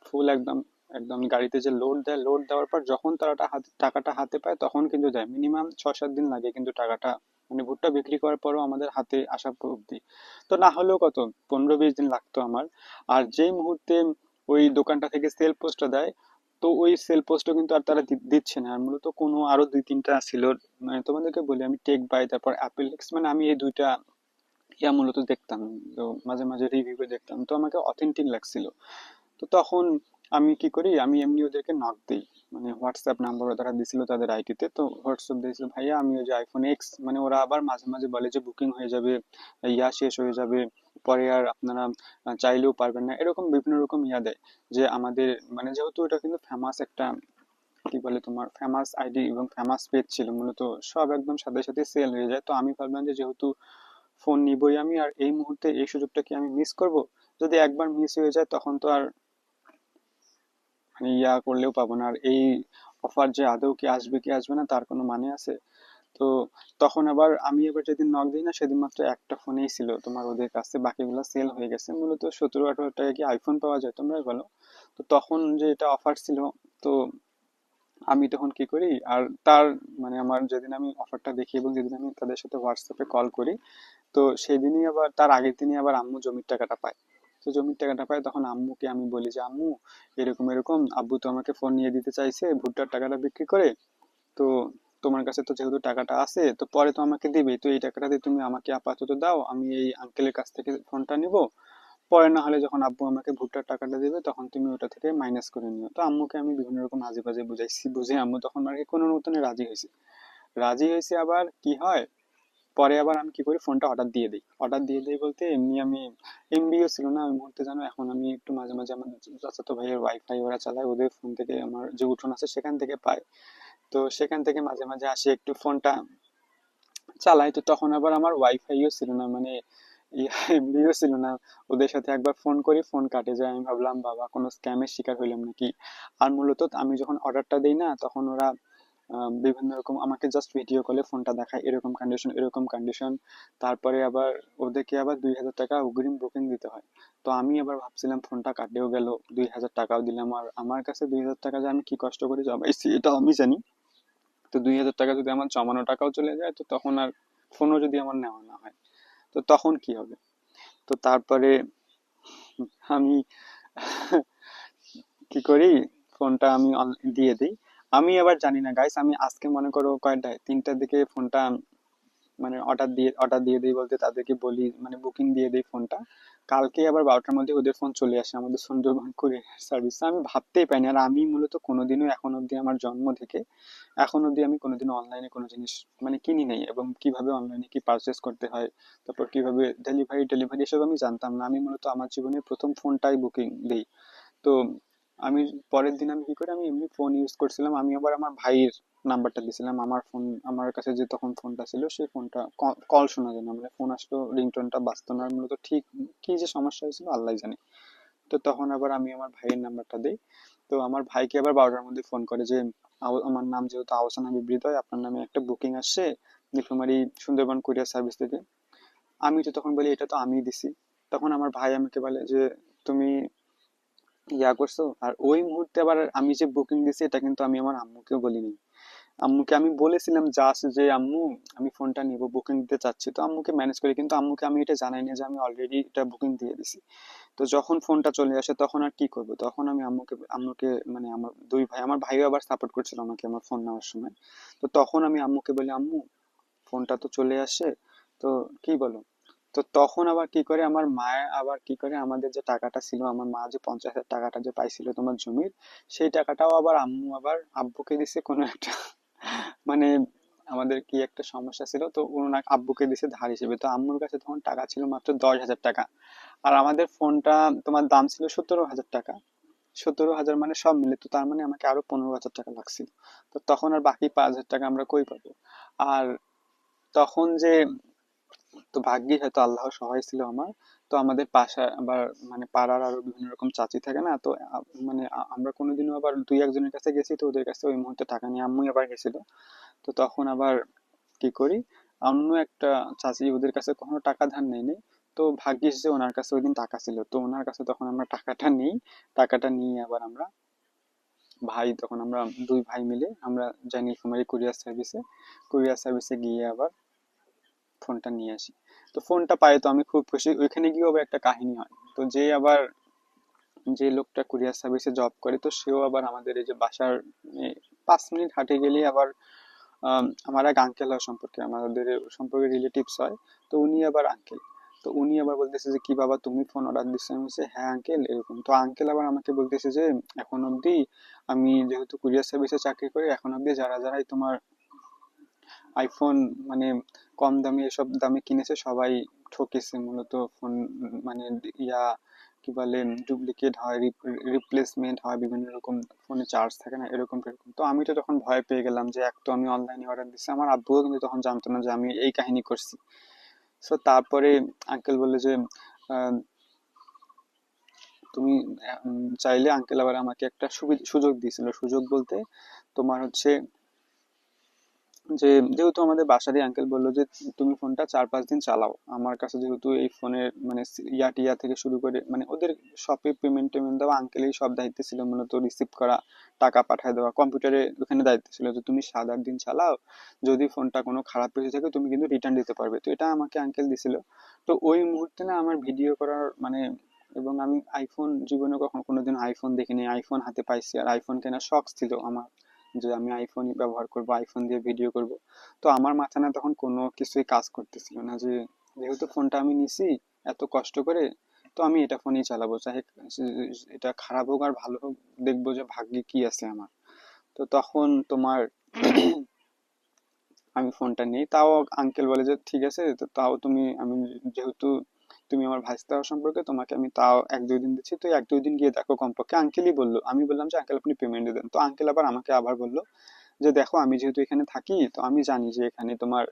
ফুল একদম একদম গাড়িতে যে লোড দেয়, লোড দেওয়ার পর যখন তারা টাকাটা হাতে পায় তখন কিন্তু দেয়। মিনিমাম 6-7 দিন লাগে কিন্তু টাকাটা মানে ভুট্টা বিক্রি করার পরও আমাদের হাতে আসা অব্দি। তো না হলেও কত 15-20 দিন লাগতো আমার। আর যেই মুহূর্তে ওই দোকানটা থেকে সেল পোস্টটা দেয়, তো ওই সেল পোস্টও কিন্তু আর তারা দিচ্ছে না। আর মূলত কোনো আরো 2-3টা ছিল, মানে তোমাদেরকে বলি আমি টেক বাই তারপর অ্যাপেল এক্স, মানে আমি এই দুইটা মূলত দেখতাম। তো মাঝে মাঝে রিভিউ দেখতাম, তো আমাকে অথেন্টিক লাগছিল। তো তখন আমি কি করি, আমি এমনি ওদেরকে নক দিই, মানে হোয়াটসঅ্যাপ নাম্বার তারা দিছিল তাদের আইডিতে, তো হোয়াটসঅ্যাপ দিয়েছিল ভাইয়া আমি ওই যে আইফোন এক্স, মানে ওরা আবার মাঝে মাঝে বলে যে বুকিং হয়ে যাবে, শেষ হয়ে যাবে, পরে আর আপনারা চাইলেও পারবেন না, এরকম বিভিন্ন রকম দেয়। যে আমাদের মানে যেহেতু এটা কিন্তু ফেমাস একটা কি বলে তোমার ফেমাস আইডি এবং ফেমাস পেজ ছিল, মূলত সব একদম সাথে সাথে সেল হয়ে যায়। তো আমি ভাবলাম যে যেহেতু ফোন নিবই আমি, আর এই মুহূর্তে এই সুযোগটা কি আমি মিস করব? যদি একবার মিস হয়ে যায় তখন তো আর মানে করলেও পাবো না। আর এই অফার যে আদৌ কি আসবে কি আসবে না তার কোনো মানে আছে? তো তখন আবার আমি এবার যেদিন নক দিই না সেদিন মাত্র একটা ফোনেই ছিল তোমার ওদের কাছে, বাকিগুলো সেল হয়ে গেছে। মূলত 17-18 টাকা কি আইফোন পাওয়া যায় তোমরাই বলো। তো তখন যে এটা অফার ছিল, তো আমি তখন কি করি, আর তার মানে আমার যেদিন আমি অফারটা দেখি এবং যেদিন আমি তাদের সাথে হোয়াটসঅ্যাপে কল করি, তো সেদিনই আবার তার আগের দিনই আবার আম্মু জমির টাকাটা পায়। তো জমির টাকাটা পায় তখন আম্মুকে আমি বলি যে আম্মু এরকম এরকম আব্বু তো আমাকে ফোন নিয়ে দিতে চাইছে ভুট্টার টাকাটা বিক্রি করে, তো তোমার কাছে তো যেহেতু টাকাটা আছে তো পরে তো আমাকে দিবেই, তো এই টাকাটা দিয়ে তুমি আমাকে আপাতত দাও, আমি এই আঙ্কেলের কাছ থেকে ফোনটা নিব, পরে না হলে যখন আব্বু আমাকে ভুট্টার টাকাটা দেবে তখন তুমি ওটা থেকে মাইনাস করে নিও। তো আম্মুকে আমি বিভিন্ন রকম আজে বাজে বুঝাইছি, বুঝে আম্মু তখন আর কি কোনো মতনে রাজি হয়েছে। রাজি হয়েছে আবার কি হয়, পরে আবার আমি কি করি ফোনটা অর্ডার দিয়ে দিই। অর্ডার দিয়ে দিই বলতে এমনি আমি এমবিও ছিল না ওই মুহূর্তে জানো, এখন আমি একটু মাঝে মাঝে আমার চাচাতো ভাইয়ের ওয়াইফাই ওরা চালায়, ওদের ফোন থেকে আমার যে উঠোন আছে সেখান থেকে পাই, তো সেখান থেকে মাঝে মাঝে আসে একটু ফোনটা চালাই। তো তখন আবার আমার ওয়াইফাইও ছিল না, মানে এমবিও ছিল না। ওদের সাথে একবার ফোন করি, ফোন কাটে যায়। আমি ভাবলাম বাবা কোনো স্ক্যামের শিকার হইলাম নাকি। আর মূলত আমি যখন অর্ডারটা দিই না, তখন ওরা বিভিন্ন রকম আমাকে জাস্ট ভিডিও কলে ফোনটা দেখায়, এরকম কন্ডিশন এরকম কন্ডিশন। তারপরে আবার ওদেরকে আবার 2,000 টাকা অগ্রিম বুকিং দিতে হয়। তো আমি আবার ভাবছিলাম ফোনটা কাটেও গেল, 2,000 টাকাও দিলাম, আর আমার কাছে 2,000 টাকা যে আমি কি কষ্ট করে জমাইছি এটা আমি জানি। তো 2,000 টাকা যদি আমার জমানো টাকাও চলে যায়, তো তখন আর ফোনও যদি আমার নেওয়া না হয়, তো তখন কি হবে? তো তারপরে আমি কি করি, ফোনটা আমি দিয়ে দিই। আমি আবার জানি না গাইস, আমি আজকে মনে করো কয়টায় 3টার দিকে ফোনটা মানে অর্ডার দিয়ে দিই বলতে তাদেরকে বলি, মানে বুকিং দিয়ে দিই ফোনটা। কালকে আবার 12টার মধ্যে ওদের ফোন চলে আসে আমাদের সুন্দরবন কুরিয়ার সার্ভিস। আমি ভাবতেই পাইনি। আর আমি মূলত কোনোদিনও এখন অব্দি আমার জন্ম থেকে এখন অব্দি আমি কোনোদিনও অনলাইনে কোনো জিনিস মানে কিনি নাই, এবং কিভাবে অনলাইনে কি পারচেস করতে হয়, তারপর কিভাবে ডেলিভারি ডেলিভারি এসব আমি জানতাম না। আমি মূলত আমার জীবনে প্রথম ফোনটাই বুকিং দিই। তো আমি পরের দিন আমি কি করি, আমি এমনি ফোন ইউজ করছিলাম, আমি আবার আমার ভাইয়ের নাম্বারটা দিয়েছিলাম। আমার ফোন, আমার কাছে যে তখন ফোনটা ছিল সেই ফোনটা কল শোনা যায় না, মানে ফোন আসলো রিংটোনটা বাজতো না। মূলত ঠিক কি যে সমস্যা হয়েছিল আল্লাহ জানে। তো তখন আবার আমি আমার ভাইয়ের নাম্বারটা দিই। তো আমার ভাইকে আবার 12টার মধ্যে ফোন করে যে আমার নাম যেহেতু আহসান হাবিব হৃদয়, আপনার নামে একটা বুকিং আসছে নীলফামারী সুন্দরবন কুরিয়ার সার্ভিস থেকে। আমি তো তখন বলি এটা তো আমিই দিছি। তখন আমার ভাই আমাকে বলে যে তুমি করছো। আর ওই মুহূর্তে আবার আমি যে বুকিং দিছি এটা কিন্তু আমি আমার আম্মুকেও বলিনি। আম্মুকে আমি বলেছিলাম জাস্ট যে আম্মু আমি ফোনটা নিব, বুকিং দিতে চাচ্ছি, তো আম্মুকে ম্যানেজ করি, কিন্তু আম্মুকে আমি এটা জানাইনি যে আমি অলরেডি এটা বুকিং দিয়ে দিছি। তো যখন ফোনটা চলে আসে তখন আর কি করব, তখন আমি আম্মুকে মানে আমার দুই ভাই, আমার ভাইও আবার সাপোর্ট করছিল আমাকে আমার ফোন নেওয়ার সময়। তো তখন আমি আম্মুকে বলি আম্মু ফোনটা তো চলে আসে, তো কি বলো? তো তখন আবার কি করে আমার মা, আবার কি করে আমাদের যে টাকাটা ছিল, আমার মা যে 50,000 টাকাটা যে পাইছিল তোমার জমির, সেই টাকাটাও আবার আম্মু আবার আব্বুকে দিছে কোনো একটা মানে আমাদের কি একটা সমস্যা ছিল, তো ওনার আব্বুকে দিছে ধার হিসেবে। তো আম্মুর কাছে তখন টাকা ছিল মাত্র 10,000 টাকা। আর আমাদের ফোনটা তোমার দাম ছিল 17,000 টাকা। 17,000 মানে সব মিলে, তো তার মানে আমাকে আরো 15,000 টাকা লাগছিল। তো তখন আর বাকি 5,000 টাকা আমরা কই পাবো? আর তখন যে, তো ভাগ্যিস হয়তো আল্লাহর সহায় ছিল আমার। তো আমাদের পাশা আবার মানে পাড়ার আরো বিভিন্ন রকম চাচি থাকে না, তো মানে আমরা কোনোদিনও আবার দুই একজনের কাছে গেছি, তো ওদের কাছে ওই মুহূর্তে টাকা নিয়ে আম্মুই আবার গেছিল। তো তখন আবার কি করি, অন্য একটা চাচি ওদের কাছে কখনো টাকা ধার নেই নেই। তো ভাগ্যিস যে ওনার কাছে ওই দিন টাকা ছিল, তো ওনার কাছে তখন আমরা টাকাটা নিই। টাকাটা নিয়ে আবার আমরা তখন আমরা দুই ভাই মিলে আমরা যাই নীলফামারী কুরিয়ার সার্ভিসে গিয়ে আবার ফোনটা নিয়ে আসি। তো ফোনটা পাই তো আমি খুব খুশি। ওইখানে গিয়েও আবার একটা কাহিনী হয়। তো যে লোকটা কুরিয়ার সার্ভিসে জব করে, তো সেও আবার আমাদের এই যে বাসার 5 মিনিট হাঁটে গেলেই আবার আমার এক আঙ্কেল হয় সম্পর্কে, আমাদের সম্পর্কে রিলেটিভস হয়। তো উনি আবার আঙ্কেল। তো উনি আবার বলতেছে যে কি বাবা তুমি ফোন অর্ডার দিচ্ছ? আমি বলছি হ্যাঁ আঙ্কেল এরকম। তো আঙ্কেল আবার আমাকে বলতেছে যে এখন অবধি আমি যেহেতু কুরিয়ার সার্ভিসে চাকরি করি, এখন অবধি যারা যারাই তোমার আইফোন মানে কম দামে এসব দামে কিনেছে সবাই ঠকেছে মূলত। ফোন মানে ইয়া কি বলে ডুপ্লিকেট হয়, রিপ্লেসমেন্ট হয়, বিভিন্ন রকম ফোনে চার্জ থাকে না, এরকম এরকম। তো আমি তো তখন ভয় পেয়ে গেলাম যে এক তো আমি অনলাইনে অর্ডার দিচ্ছি, আমার আব্বুও কিন্তু তখন জানতো না যে আমি এই কাহিনী করছি। সো তারপরে আঙ্কেল বললে যে আহ, তুমি চাইলে, আঙ্কেল আবার আমাকে একটা সুযোগ দিয়েছিল। সুযোগ বলতে তোমার হচ্ছে যে যেহেতু আমাদের বাসারই আঙ্কেল বললো যে তুমি ফোনটা 4-5 দিন চালাও। আমার কাছে যেহেতু এই ফোনের মানে টিয়া থেকে শুরু করে মানে ওদের শপে পেমেন্ট টেমেন্ট দেওয়া আঙ্কেলই সব দায়িত্ব ছিল, মূলত রিসিভ করা, টাকা পাঠায় দেওয়া, কম্পিউটারে ওখানে দায়িত্ব ছিল যে তুমি 7-8 দিন চালাও, যদি ফোনটা কোনো খারাপ হয়ে থাকে তুমি কিন্তু রিটার্ন দিতে পারবে। তো এটা আমাকে আঙ্কেল দিছিল। তো ওই মুহূর্তে না আমার ভিডিও করার মানে, এবং আমি আইফোন জীবনে কখনো কোনোদিন আইফোন দেখিনি, আইফোন হাতে পাইছি আর আইফোন কেনার শখ ছিল আমার, যে আমি আইফোনই ব্যবহার করব, আইফোন দিয়ে ভিডিও করব। তো আমার মাথা না তখন কোনো কিছুই কাজ করতেছিল না, যে যেহেতু ফোনটা আমি নিছি এত কষ্ট করে, তো আমি এটা ফোনই চালাবো, চাহে এটা খারাপ হোক আর ভালো হোক, দেখবো যে ভাগ্যে কি আছে আমার। তো তখন তোমার আমি ফোনটা নিই, তাও আঙ্কেল বলে যে ঠিক আছে, তো তাও তুমি আমি যেহেতু তুমি আমার ভাইস্তা হওয়া সম্পর্কে তোমাকে আমি তাও 1-2 দিন দিচ্ছি, তো 1-2 দিন গিয়ে দেখো কমপক্ষে। আঙ্কেলই বললো, আমি বললাম যে আঙ্কেল আপনি পেমেন্ট দেন। তো আঙ্কেল আবার আমাকে আবার বললো যে দেখো আমি যেহেতু এখানে থাকি, তো আমি জানি যে এখানে তোমার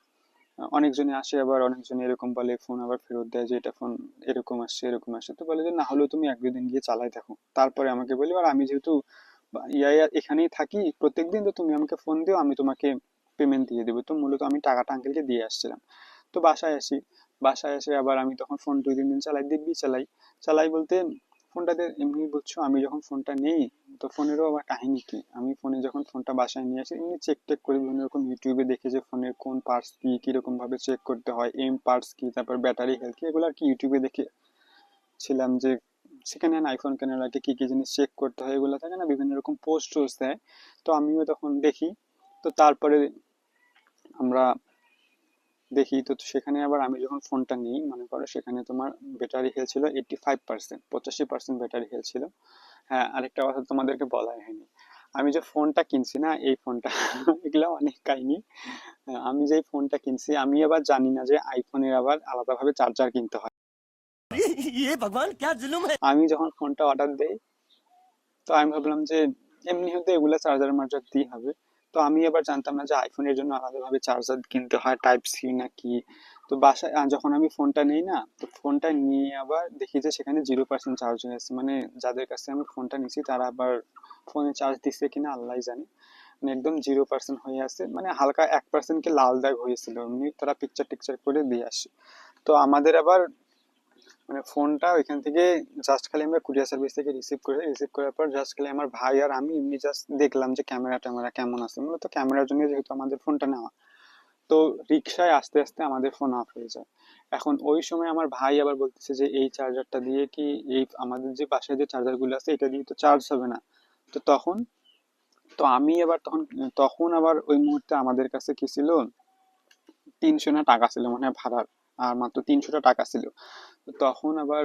অনেকজনে আসে, আবার অনেকজনে এরকম বলে, ফোন আবার ফেরত দেয় যে এটা ফোন এরকম আসছে এরকম আসছে। তো বলে যে না হলেও তুমি এক দুদিন গিয়ে চালাই দেখো, তারপরে আমাকে বলি। আর আমি যেহেতু এখানেই থাকি প্রত্যেকদিন, তো তুমি আমাকে ফোন দিও, আমি তোমাকে পেমেন্ট দিয়ে দেবো। তো মূলত আমি টাকাটা আঙ্কেলকে দিয়ে আসছিলাম। তো বাসায় আসি, বাসায় এসে আবার আমি তখন ফোন 2-3 দিন চালাই, দিব্যি চালাই। চালাই বলতে ফোনটাতে এমনি বুঝছো, আমি যখন ফোনটা নেই, তো ফোনেরও আবার কাহিনী কি, আমি ফোনে যখন ফোনটা বাসায় নিয়ে আসি এমনি চেক টেক করি বিভিন্ন রকম, ইউটিউবে দেখে যে ফোনের কোন পার্টস কি কিরকম ভাবে চেক করতে হয়, এম পার্টস কি, তারপর ব্যাটারি হেলথ কি, এগুলো আর কি ইউটিউবে দেখেছিলাম যে সেকেন্ড হ্যান্ড আইফোন কেনার আগে কি কি জিনিস চেক করতে হয়, এগুলো থাকে না, বিভিন্ন রকম পোস্ট টোস্ট দেয়। তো আমিও তখন দেখি। তো তারপরে আমরা দেখি, তো সেখানে আবার আমি যখন ফোনটা নিই, মনে করো সেখানে তোমার ব্যাটারি হেলথ ছিল 85%, 85% ব্যাটারি হেলথ ছিল। হ্যাঁ, আরেকটা কথা তোমাদেরকে বলাই হয়নি, আমি যে ফোনটা কিনছি না, এই ফোনটা এগুলো অনেক কাহিনী। আমি যে ফোনটা কিনছি, আমি আবার জানি না যে আইফোনের আবার আলাদাভাবে চার্জার কিনতে হয়। ये भगवान क्या जुल्म है। আমি যখন ফোনটা অর্ডার দেই, তো আমি ভাবলাম যে এমনি হয়তো এগুলা চার্জার মার্জার দিয়ে হবে। তো আমি আবার জানতাম না যে আইফোনের জন্য আলাদাভাবে চার্জার কিনতে হয়, টাইপ সি নাকি। তো বাসায় যখন আমি ফোনটা নেই না, তো ফোনটা নিয়ে আবার দেখি যে সেখানে 0% চার্জ হয়ে আছে, মানে যাদের কাছে আমি ফোনটা নিছি তারা আবার ফোনে চার্জ দিচ্ছে কিনা আল্লাহ জানে। মানে একদম 0% হয়ে আছে, মানে হালকা 1% কি লাল দাগ হয়েছিল, এমনি তারা পিকচার টিকচার করে দিয়ে আসে। তো আমাদের আবার মানে ফোনটা ওইখান থেকে জাস্ট খালি আমরা কুরিয়ার সার্ভিস থেকে রিসিভ করে, রিসিভ করার পর জাস্ট খালি আমার ভাই আর আমি এমনি জাস্ট দেখলাম যে ক্যামেরা ট্যামেরা কেমন আছে, মূলত ক্যামেরার জন্য যেহেতু আমাদের ফোনটা নেওয়া। তো রিক্সায় আস্তে আস্তে আমাদের ফোন অফ হয়ে যায়। এখন ওই সময় আমার ভাই আবার বলতেছে যে এই চার্জারটা দিয়ে কি, এই আমাদের যে বাসায় যে চার্জার গুলো আছে এটা দিয়ে তো চার্জ হবে না। তো তখন, তো আমি আবার তখন, তখন আবার ওই মুহূর্তে আমাদের কাছে কি ছিল, 300 না টাকা ছিল মনে হয় ভাড়ার, আর মাত্র 300টা টাকা ছিল। তো তখন আবার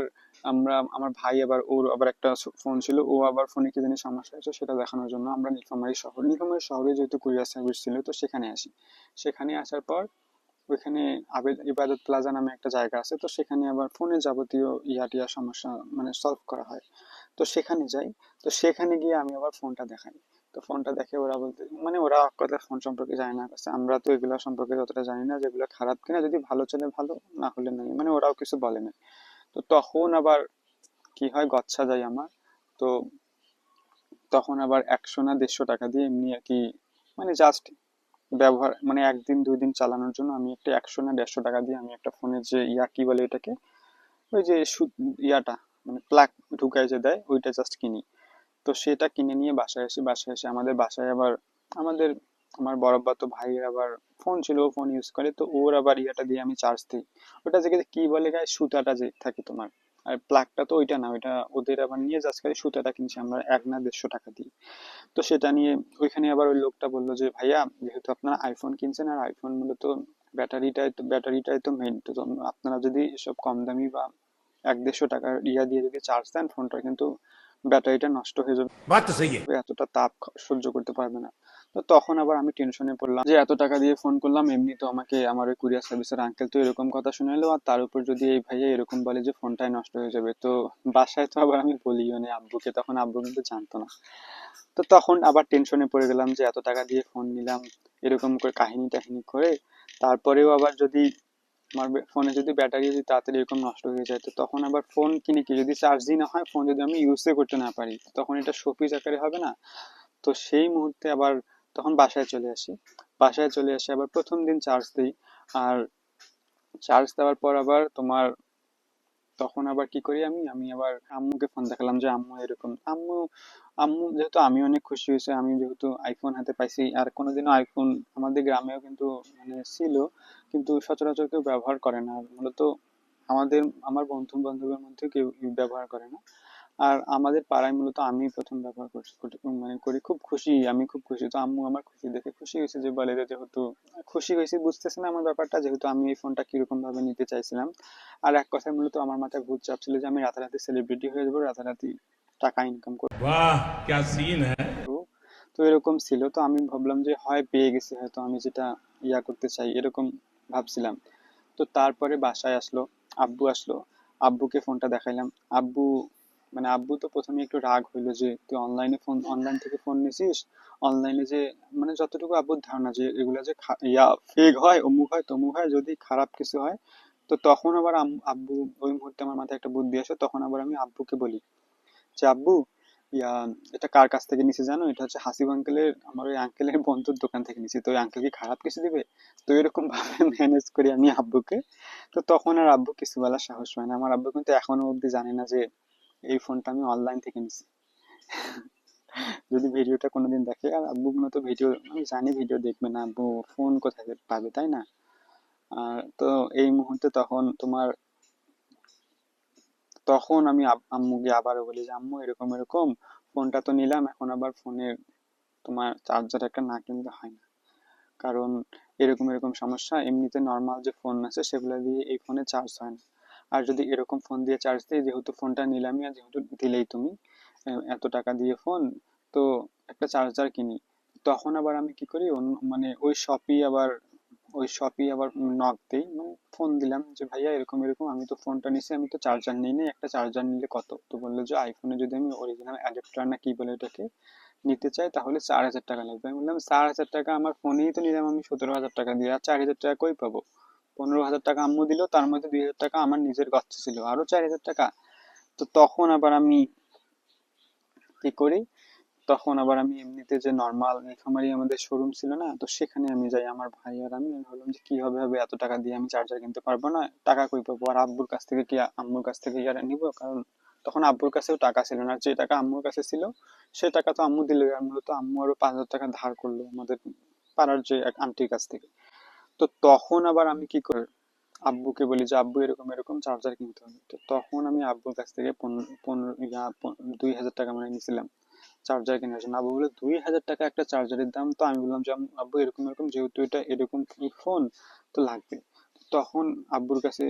আমার ভাই আবার, ওর আবার একটা ফোন ছিল, ও আবার ফোনে কি জানি সমস্যা হয়েছে সেটা দেখানোর জন্য আমরা নীলফামারী শহরে যেহেতু কুরিয়ার সার্ভিস ছিল, তো সেখানে আসি। সেখানে আসার পর ওইখানে ইবাদত প্লাজা নামে একটা জায়গা আছে, তো সেখানে আবার ফোনে যাবতীয় টিয়া সমস্যা মানে সলভ করা হয়। তো সেখানে যাই। তো সেখানে গিয়ে আমি আবার ফোনটা দেখাই। তো ফোনটা দেখে ওরা বলতে, মানে ওরা এক কথা ফোন সম্পর্কে জানে না, কাছে আমরা তো এগুলো সম্পর্কে যতটা জানি না, যেগুলো খারাপ কিনা, যদি ভালো চলে ভালো, না হলে নাই, মানে ওরাও কিছু বলে না। তো তখন আবার কি হয়, গচ্ছা যায় আমার। তো তখন আবার 100 না 150 টাকা দিয়ে এমনি আর কি, মানে জাস্ট ব্যবহার, মানে একদিন 2 দিন চালানোর জন্য আমি একটা 100 না 150 টাকা দিয়ে আমি একটা ফোনের যে কি বলে এটাকে, ওই যে ইয়াটা, মানে প্লাগ ঢুকায় যে দেয় ওইটা জাস্ট কিনি। তো সেটা কিনে নিয়ে বাসায় আসি। বাসায় এসে আমাদের বাসায় আবার আমাদের, আমার বড়ব্বা তো ভাইয়ের আবার ফোন ছিল, ও ফোন ইউজ করে, তো ওর আবার ইয়াটা দিয়ে আমি চার্জ দিই। ওটা যে কি বলে গায়ে, সুতাটা যে থাকে তোমার, আর প্লাগটা তো ওইটা না, ওইটা ওদের আবার নিয়ে জাস্ট খালি সুতাটা কিনছি আমরা 1 না 150 টাকা দিই। তো সেটা নিয়ে ওইখানে আবার ওই লোকটা বললো যে ভাইয়া, যেহেতু আপনারা আইফোন কিনছেন, আর আইফোন মূলত ব্যাটারিটাই তো মেইন, তো আপনারা যদি এসব কম দামি বা 1-150 টাকার দিয়ে যদি চার্জ দেন, ফোনটা কিন্তু ব্যাটারিটা নষ্ট হয়ে যাবে, बात तो सही है। এতটা তাপ সহ্য করতে পারবে না। তো তখন আবার আমি টেনশনে পড়লাম যে এত টাকা দিয়ে ফোন করলাম, এমনি তো আমাকে আমার ওই কুরিয়ার সার্ভিসের আঙ্কেল তো এরকম কথা শুনাইলো, আর তার উপর যদি এই ভাইয়া এরকম বলে যে ফোনটাই নষ্ট হয়ে যাবে, তো বাসায় তো আবার আমি বলিও না আব্বুকে, তখন আব্বু কিন্তু জানতো না। তো তখন আবার টেনশনে পড়ে গেলাম যে এত টাকা দিয়ে ফোন নিলাম, এরকম করে কাহিনী টাহিনী করে, তারপরেও আবার যদি আমার ফোনে যদি ব্যাটারি যদি তাড়াতাড়ি এরকম নষ্ট হয়ে যায়, তো তখন আবার ফোন কিনে কি যদি চার্জই না হয়, ফোন যদি আমি ইউজই করতে না পারি, তখন এটা শোপিস আকারে হবে না। তো সেই মুহূর্তে আবার তখন বাসায় চলে আসি। বাসায় চলে এসে আবার প্রথম দিন চার্জ দিই। আর চার্জ দেওয়ার পর আবার তোমার, তখন আবার কি করি, আমি আবার আম্মুকে ফোন দেখালাম যে আম্মু এরকম, আম্মু আম্মু যেহেতু আমি অনেক খুশি হয়েছে, আমি যেহেতু আইফোন হাতে পাইছি, আর কোনোদিনও আইফোন আমাদের গ্রামেও কিন্তু মানে ছিল, কিন্তু সচরাচর কেউ ব্যবহার করে না, আর মূলত আমাদের, আমার বন্ধু বান্ধবের মধ্যে কেউ ব্যবহার করে না। আর আমাদের পাড়ায় মূলত আমি প্রথম ব্যবহার মানে করি, খুব খুশি, আমি খুব খুশি। তো আম্মু আমার খুশি দেখে খুশি হয়েছে, যে বলে যে যেহেতু খুশি হয়েছি, বুঝতেছে না আমার ব্যাপারটা, যেহেতু আমি এই ফোনটা কিরকম ভাবে নিতে চাইছিলাম। আর এক কথায় মূলত আমার মাথায় ভূত চাপ ছিল যে আমি রাতারাতি সেলিব্রিটি হয়ে যাবো, রাতারাতি টাকা ইনকাম वाह क्या सीन है। করবো। তো এরকম ছিল। তো আমি ভাবলাম যে হয় পেয়ে গেছি, হয়তো আমি যেটা করতে চাই, এরকম ভাবছিলাম। তো তারপরে বাসায় আসলো, আব্বু আসলো, আব্বুকে ফোনটা দেখাইলাম। আব্বু মানে আব্বু তো প্রথমে একটু রাগ হইলো যে তুই অনলাইন থেকে ফোন নিছিস, অনলাইনে যে মানে যতটুকু আব্বুর ধারণা যে এগুলা যে ফেক হয়, অমুক হয় তমুক হয়, যদি খারাপ কিছু হয়। তো তখন আবার আব্বু ওই মুহূর্তে আমার মাথায় একটা বুদ্ধি আসে, তখন আবার আমি আব্বুকে বলি যে আব্বু, ইয়া এটা কার কাছ থেকে নিছি জানো? এটা হচ্ছে হাসিব আঙ্কেলের, আমার ওই আঙ্কেলের বন্ধুর দোকান থেকে নিছি। তো ওই আঙ্কেল কি খারাপ কিছু দিবে? তো এরকম ভাবে ম্যানেজ করি আমি আব্বুকে। তো তখন আর আব্বু কিছু বলার সাহস পায় না। আমার আব্বু কিন্তু এখনো অব্দি জানে না যে এই ফোনটা আমি অনলাইন থেকে নিছি। যদি ভিডিওটা কোনোদিন দেখে, আর আব্বু তো ভিডিও, আমি জানি ভিডিও দেখবে না, আব্বু ফোন কোথায় পাবে, তাই না? আর তো এই মুহূর্তে তখন আমি আম্মুকে আবারও বলি যে আম্মু এরকম এরকম ফোনটা তো নিলাম, এখন আবার ফোনের তোমার চার্জার একটা না কিনলে হয় না। কারণ এরকম এরকম সমস্যা, এমনিতে নর্মাল যে ফোন আছে সেগুলো দিয়ে এই ফোনে চার্জ হয় না। আর যদি এরকম ফোন দিয়ে চার্জ দিই, যেহেতু ফোনটা নিলামই আর যেহেতু দিলেই তুমি এত টাকা দিয়ে ফোন, তো একটা চার্জার কিনি। তখন আবার আমি কি করি, মানে ওই শপই আবার নক দিই, মানে ফোন দিলাম যে ভাইয়া এরকম এরকম, আমি তো ফোনটা নিছি, আমি তো চার্জার নিই নাই, একটা চার্জার নিলে কত? তো বললো যে আইফোনে যদি আমি অরিজিনাল অ্যাডাপ্টার না কি বলে এটাকে নিতে চাই তাহলে 4,000 টাকা লাগবে। আমি বললাম 4,000 টাকা? আমার ফোনেই তো নিলাম আমি 17,000 টাকা দিয়ে, আর 4,000 টাকা কই পাবো? 15,000 টাকা আম্মু দিল, তার মধ্যে 2,000 টাকা আমার নিজের খরচা ছিল, আরো 4,000 টাকা। তো তখন আবার আমি কি করি, তখন আবার আমি এমনিতে যে নর্মাল নীলফামারী আমাদের শোরুম ছিল না, তো সেখানে আমি যাই, আমার ভাই আর আমি ভাবলাম যে কি হবে হবে, এত টাকা দিয়ে আমি চার্জার কিনতে পারবো না, টাকা কই পাবো? আর আব্বুর কাছ থেকে কি, আম্মুর কাছ থেকে কি আর নিবো? কারণ তখন আব্বুর কাছেও টাকা ছিল না, আর যে টাকা আম্মুর কাছে ছিল সে টাকা তো আম্মু দিল, আর মূলত আম্মু আরো 5,000 টাকা ধার করলো আমাদের পাড়ার যে এক আন্টির কাছ থেকে। তো তখন আবার আমি কি করি, আব্বুকে বলি যে আব্বু এরকম এরকম চার্জার কিনতে হবে। তো তখন আমি আব্বুর কাছ থেকে 2,000 টাকা মানে নিয়েছিলাম চার্জার কেনার জন্য। আব্বু বলে 2,000 টাকা একটা চার্জারের দাম? তো আমি বললাম যে আব্বু এরকম এরকম, যেহেতু এটা এরকম ফোন তো লাগবে। তখন আব্বুর কাছে,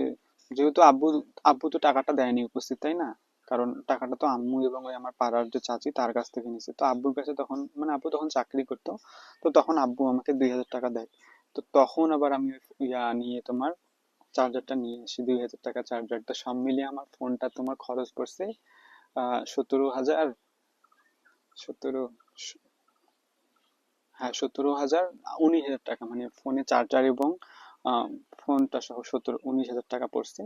যেহেতু আব্বু আব্বু তো টাকাটা দেয়নি উপস্থিত, তাই না? কারণ টাকাটা তো আম্মু এবং ওই আমার পাড়ার যে চাচি তার কাছ থেকে নিছে। তো আব্বুর কাছে তখন, মানে আব্বু তখন চাকরি করতো, তো তখন আব্বু আমাকে 2,000 টাকা দেয়। তো তখন আবার আমি নিয়ে তোমার চার্জারটা নিয়ে আসি, 2,000 টাকা চার্জার। তো সব মিলিয়ে আমার ফোনটা তোমার খরচ পড়ছে 17,000, 17, হ্যাঁ 17,000, 19,000 টাকা, মানে ফোনে চার্জার এবং আহ, ফোনটা সহ 17-19 হাজার টাকা পড়ছে।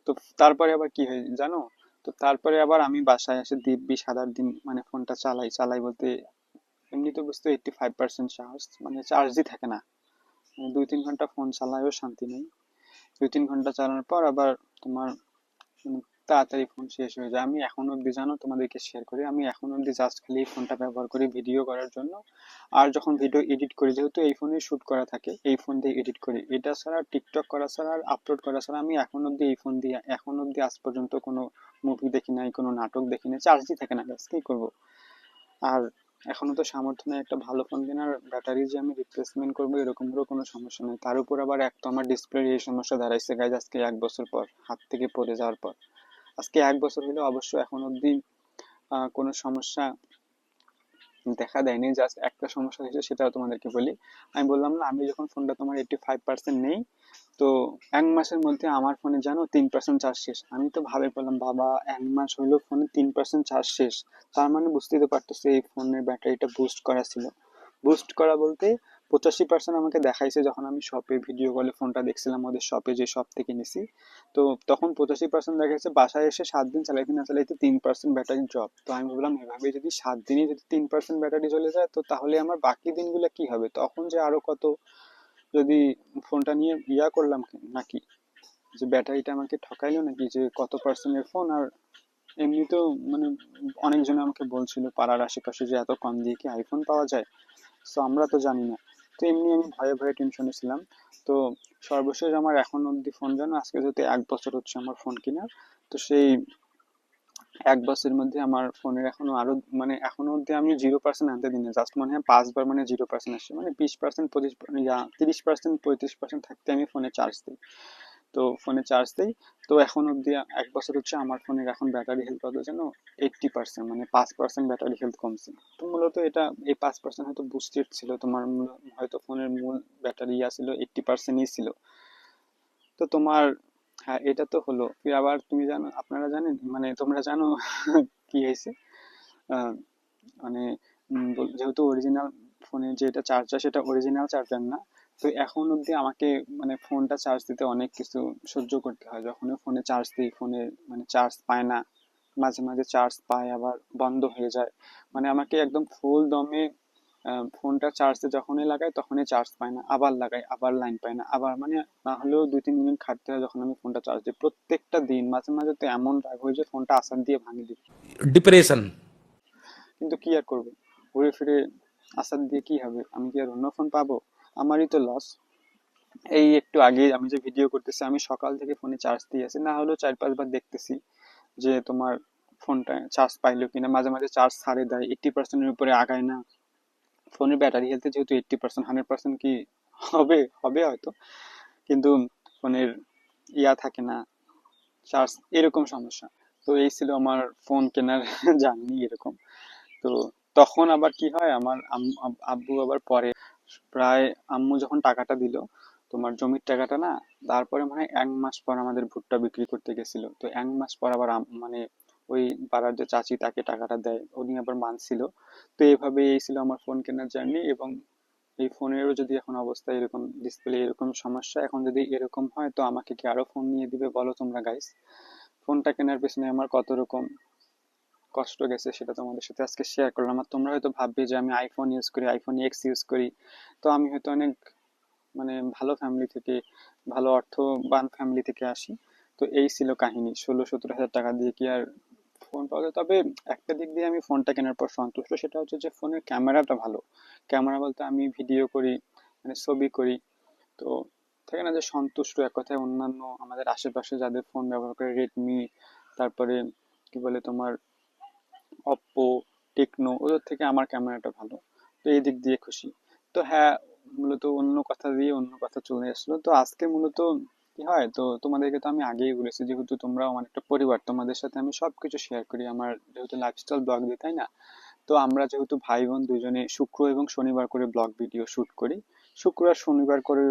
তো তারপরে আবার কি হয় জানো? তো তারপরে আবার আমি বাসায় এসে দিব্যি 7-8 দিন মানে ফোনটা চালাই চালাই বলতে, এমনি তো বুঝতে 85% চার্জ, মানে চার্জই থাকে না। 2-3 ঘন্টা ফোন চালায়ও শান্তি নেই। 2-3 ঘন্টা চালানোর পর আবার তোমার উম তাড়াতাড়ি ফোন শেষ হয়ে যায়। আমি এখনো অব্দি জানো তোমাদেরকে শেয়ার করি, আমি এখনো অব্দি জাস্ট খালি এই ফোনটা ব্যবহার করি ভিডিও করার জন্য। আর যখন ভিডিও এডিট করি, যেহেতু এই ফোনে শুট করা থাকে, এই ফোন দিয়ে এডিট করি, এটা ছাড়া টিকটক করা ছাড়া আর আপলোড করা ছাড়া আমি এখন অব্দি এই ফোন দিয়ে এখন অব্দি আজ পর্যন্ত কোনো মুভি দেখি নাই, কোনো নাটক দেখি নাই, চার্জই থাকে না, ব্যাস কি করবো? আর এখনো তো সামর্থ্য নেই একটা ভালো ফোন কেনার, ব্যাটারি যে আমি রিপ্লেসমেন্ট করবো এরকমেরও কোনো সমস্যা নেই। তার উপর আবার এক তো আমার ডিসপ্লের এই সমস্যা দাঁড়াইছে গাইজ, আজকে 1 বছর পর, হাত থেকে পড়ে যাওয়ার পর। আজকে 1 বছর হলো অবশ্য, এখন অব্দি কোনো সমস্যা দেখা দেয়নি। জাস্ট একটা সমস্যা হয়েছে, সেটাও তোমাদেরকে বলি। আমি বললাম না, আমি যখন ফোনটা তোমার 85% নেই, তো 1 মাসের মধ্যে আমার ফোনে জানো 3% চার্জ শেষ। আমি তো ভাবে পেলাম, বাবা 1 মাস হইলো ফোনে 3% চার্জ শেষ, তার মানে বুঝতেই তো পারতেছে এই ফোনের ব্যাটারিটা বুস্ট করা ছিল। বুস্ট করা বলতে 85% আমাকে দেখাইছে যখন আমি শপে ভিডিও কলে ফোনটা দেখছিলাম, ওদের শপে, যে শপ থেকে নিছি। তো তখন 85% দেখাচ্ছে, বাসায় এসে 7 দিন চালাইতে না চালাইতে 3% ব্যাটারি ড্রপ। তো আমি ভাবলাম এভাবে যদি 7 দিনই যদি 3% ব্যাটারি চলে যায়, তো তাহলে আমার বাকি দিনগুলো কি হবে? তখন যে আরো কত, যদি ফোনটা নিয়ে করলাম নাকি, যে ব্যাটারিটা আমাকে ঠকাইলো নাকি, যে কত পার্সেন্টের ফোন। আর এমনিতেও মানে অনেকজন আমাকে বলছিল পাড়ার আশেপাশে যে এত কম দিয়ে কি আইফোন পাওয়া যায়, তো আমরা তো জানি না। তো এমনি আমি ভয়ে ভয়ে টেনশনে ছিলাম। তো সর্বশেষ আমার এখন অব্দি ফোন জানো, আজকে যেহেতু 1 বছর হচ্ছে আমার ফোন কেনার, তো সেই 1 বছরের মধ্যে আমার ফোনের এখনো আরো, মানে এখনো অব্দি আমি 0% আনতে দিই না, জাস্ট মনে হয় 5 বার মানে 0% আসছে, মানে 20%, 30%, 35% থাকতে আমি ফোনে চার্জ দিই। তো ফোনে চার্জ দিই। তো এখন অব্দি 1 বছর হচ্ছে, আমার ফোনের এখন ব্যাটারি হেলথ কত যেন, 80%, মানে 5% ব্যাটারি হেলথ কমছে। তো মূলত এটা, এই 5% হয়তো বুস্টেড ছিল তোমার, হয়তো ফোনের মূল ব্যাটারি ছিল 80%ই ছিল। তো তোমার, হ্যাঁ এটা তো হলো। ফির আবার তুমি জানো, আপনারা জানেন, মানে তোমরা জানো কি হয়েছে, আহ, মানে যেহেতু অরিজিনাল ফোনের যেটা চার্জার সেটা অরিজিনাল চার্জার না, তো এখন অবধি আমাকে মানে ফোনটা চার্জ দিতে অনেক কিছু সহ্য করতে হয়। যখনই ফোনে চার্জ দিই ফোনে মানে চার্জ পায় না, মাঝে মাঝে চার্জ পায় আবার বন্ধ হয়ে যায়। মানে আমাকে একদম ফুল দমে ফোনটা চার্জে যখনই লাগাই তখনই চার্জ পায় না, আবার লাগাই আবার লাইন পায় না, আবার মানে না হলেও 2-3 মিনিট খাটতে হয় যখন আমি ফোনটা চার্জ দিই প্রত্যেকটা দিন। মাঝে মাঝে তো এমন রাগ হয়ে যে ফোনটা আসার দিয়ে ভাঙিয়ে দিই, डिप्रेशन। কিন্তু কি আর করবো, ঘুরে ফিরে আসার দিয়ে কি হবে, আমি কি আর অন্য ফোন পাবো? আমারই তো লস। এই একটু আগে আমি যে ভিডিও করতেছি আমি সকাল থেকে ফোনে চার্জ দিয়ে আছি, না হলেও 4-5 বার দেখতেছি যে তোমার ফোনটা চার্জ পাইলো কিনা। মাঝে মাঝে চার্জ ছাড়ে দেয়, 80%-এর উপরে আগায় না। ফোনের ব্যাটারি হেলথ যেহেতু 80%, 100% কি হবে, হবে হয়তো, কিন্তু ফোনের ইয়া থাকে না, চার্জ, এরকম সমস্যা। তো এই ছিল আমার ফোন কেনার জার্নি এরকম। তো তখন আবার কি হয়, আমার আব্বু আবার পরে প্রায়, আম্মু যখন টাকাটা দিল তোমার জমির টাকাটা না, তারপরে মানে 1 মাস পর আমাদের ভুট্টা বিক্রি করতে গেছিল। তো 1 মাস পর আবার মানে ওই পাড়ার যে চাচি তাকে টাকাটা দেয়, উনি আবার মানছিল। তো এইভাবে এই ছিল আমার ফোন কেনার জার্নি। এবং এই ফোনেরও যদি এখন অবস্থা এরকম, ডিসপ্লে এরকম সমস্যা, এখন যদি এরকম হয় তো আমাকে কি আরো ফোন নিয়ে দিবে বলো তোমরা গাইস? ফোনটা কেনার পেছনে আমার কত রকম কষ্ট গেছে সেটা তোমাদের সাথে আজকে শেয়ার করলাম। আর তোমরা হয়তো ভাববে যে আমি আইফোন ইউজ করি, আইফোন এক্স ইউজ করি, তো আমি হয়তো অনেক মানে ভালো ফ্যামিলি থেকে, ভালো অর্থবান ফ্যামিলি থেকে আসি। তো এই ছিল কাহিনী, 16-17 হাজার টাকা দিয়ে কি আর ফোন পাওয়া যায়? তবে একটা দিক দিয়ে আমি ফোনটা কেনার পর সন্তুষ্ট, সেটা হচ্ছে যে ফোনের ক্যামেরাটা ভালো। ক্যামেরা বলতে আমি ভিডিও করি, মানে ছবি করি, তো থাকে না যে সন্তুষ্ট এক কথায়। অন্যান্য আমাদের আশেপাশে যাদের ফোন ব্যবহার করে, রেডমি, তারপরে কি বলে তোমার অপ্পো, টেকনো, ওদের থেকে আমার ক্যামেরাটা ভালো। তো এই দিক দিয়ে খুশি। তো হ্যাঁ, মূলত অন্য কথা দিয়ে অন্য কথা চলে আসলো। তো আজকে মূলত কি হয়, তো তোমাদেরকে তো আমি আগেই বলেছি যেহেতু তোমরাও আমার একটা পরিবার, তোমাদের সাথে আমি সবকিছু শেয়ার করি, আমার যেহেতু লাইফস্টাইল ব্লগ দিই তাই না। তো আমরা যেহেতু ভাই বোন দুজনে শুক্র এবং শনিবার করে ব্লগ ভিডিও শুট করি, শুক্র আর শনিবার করে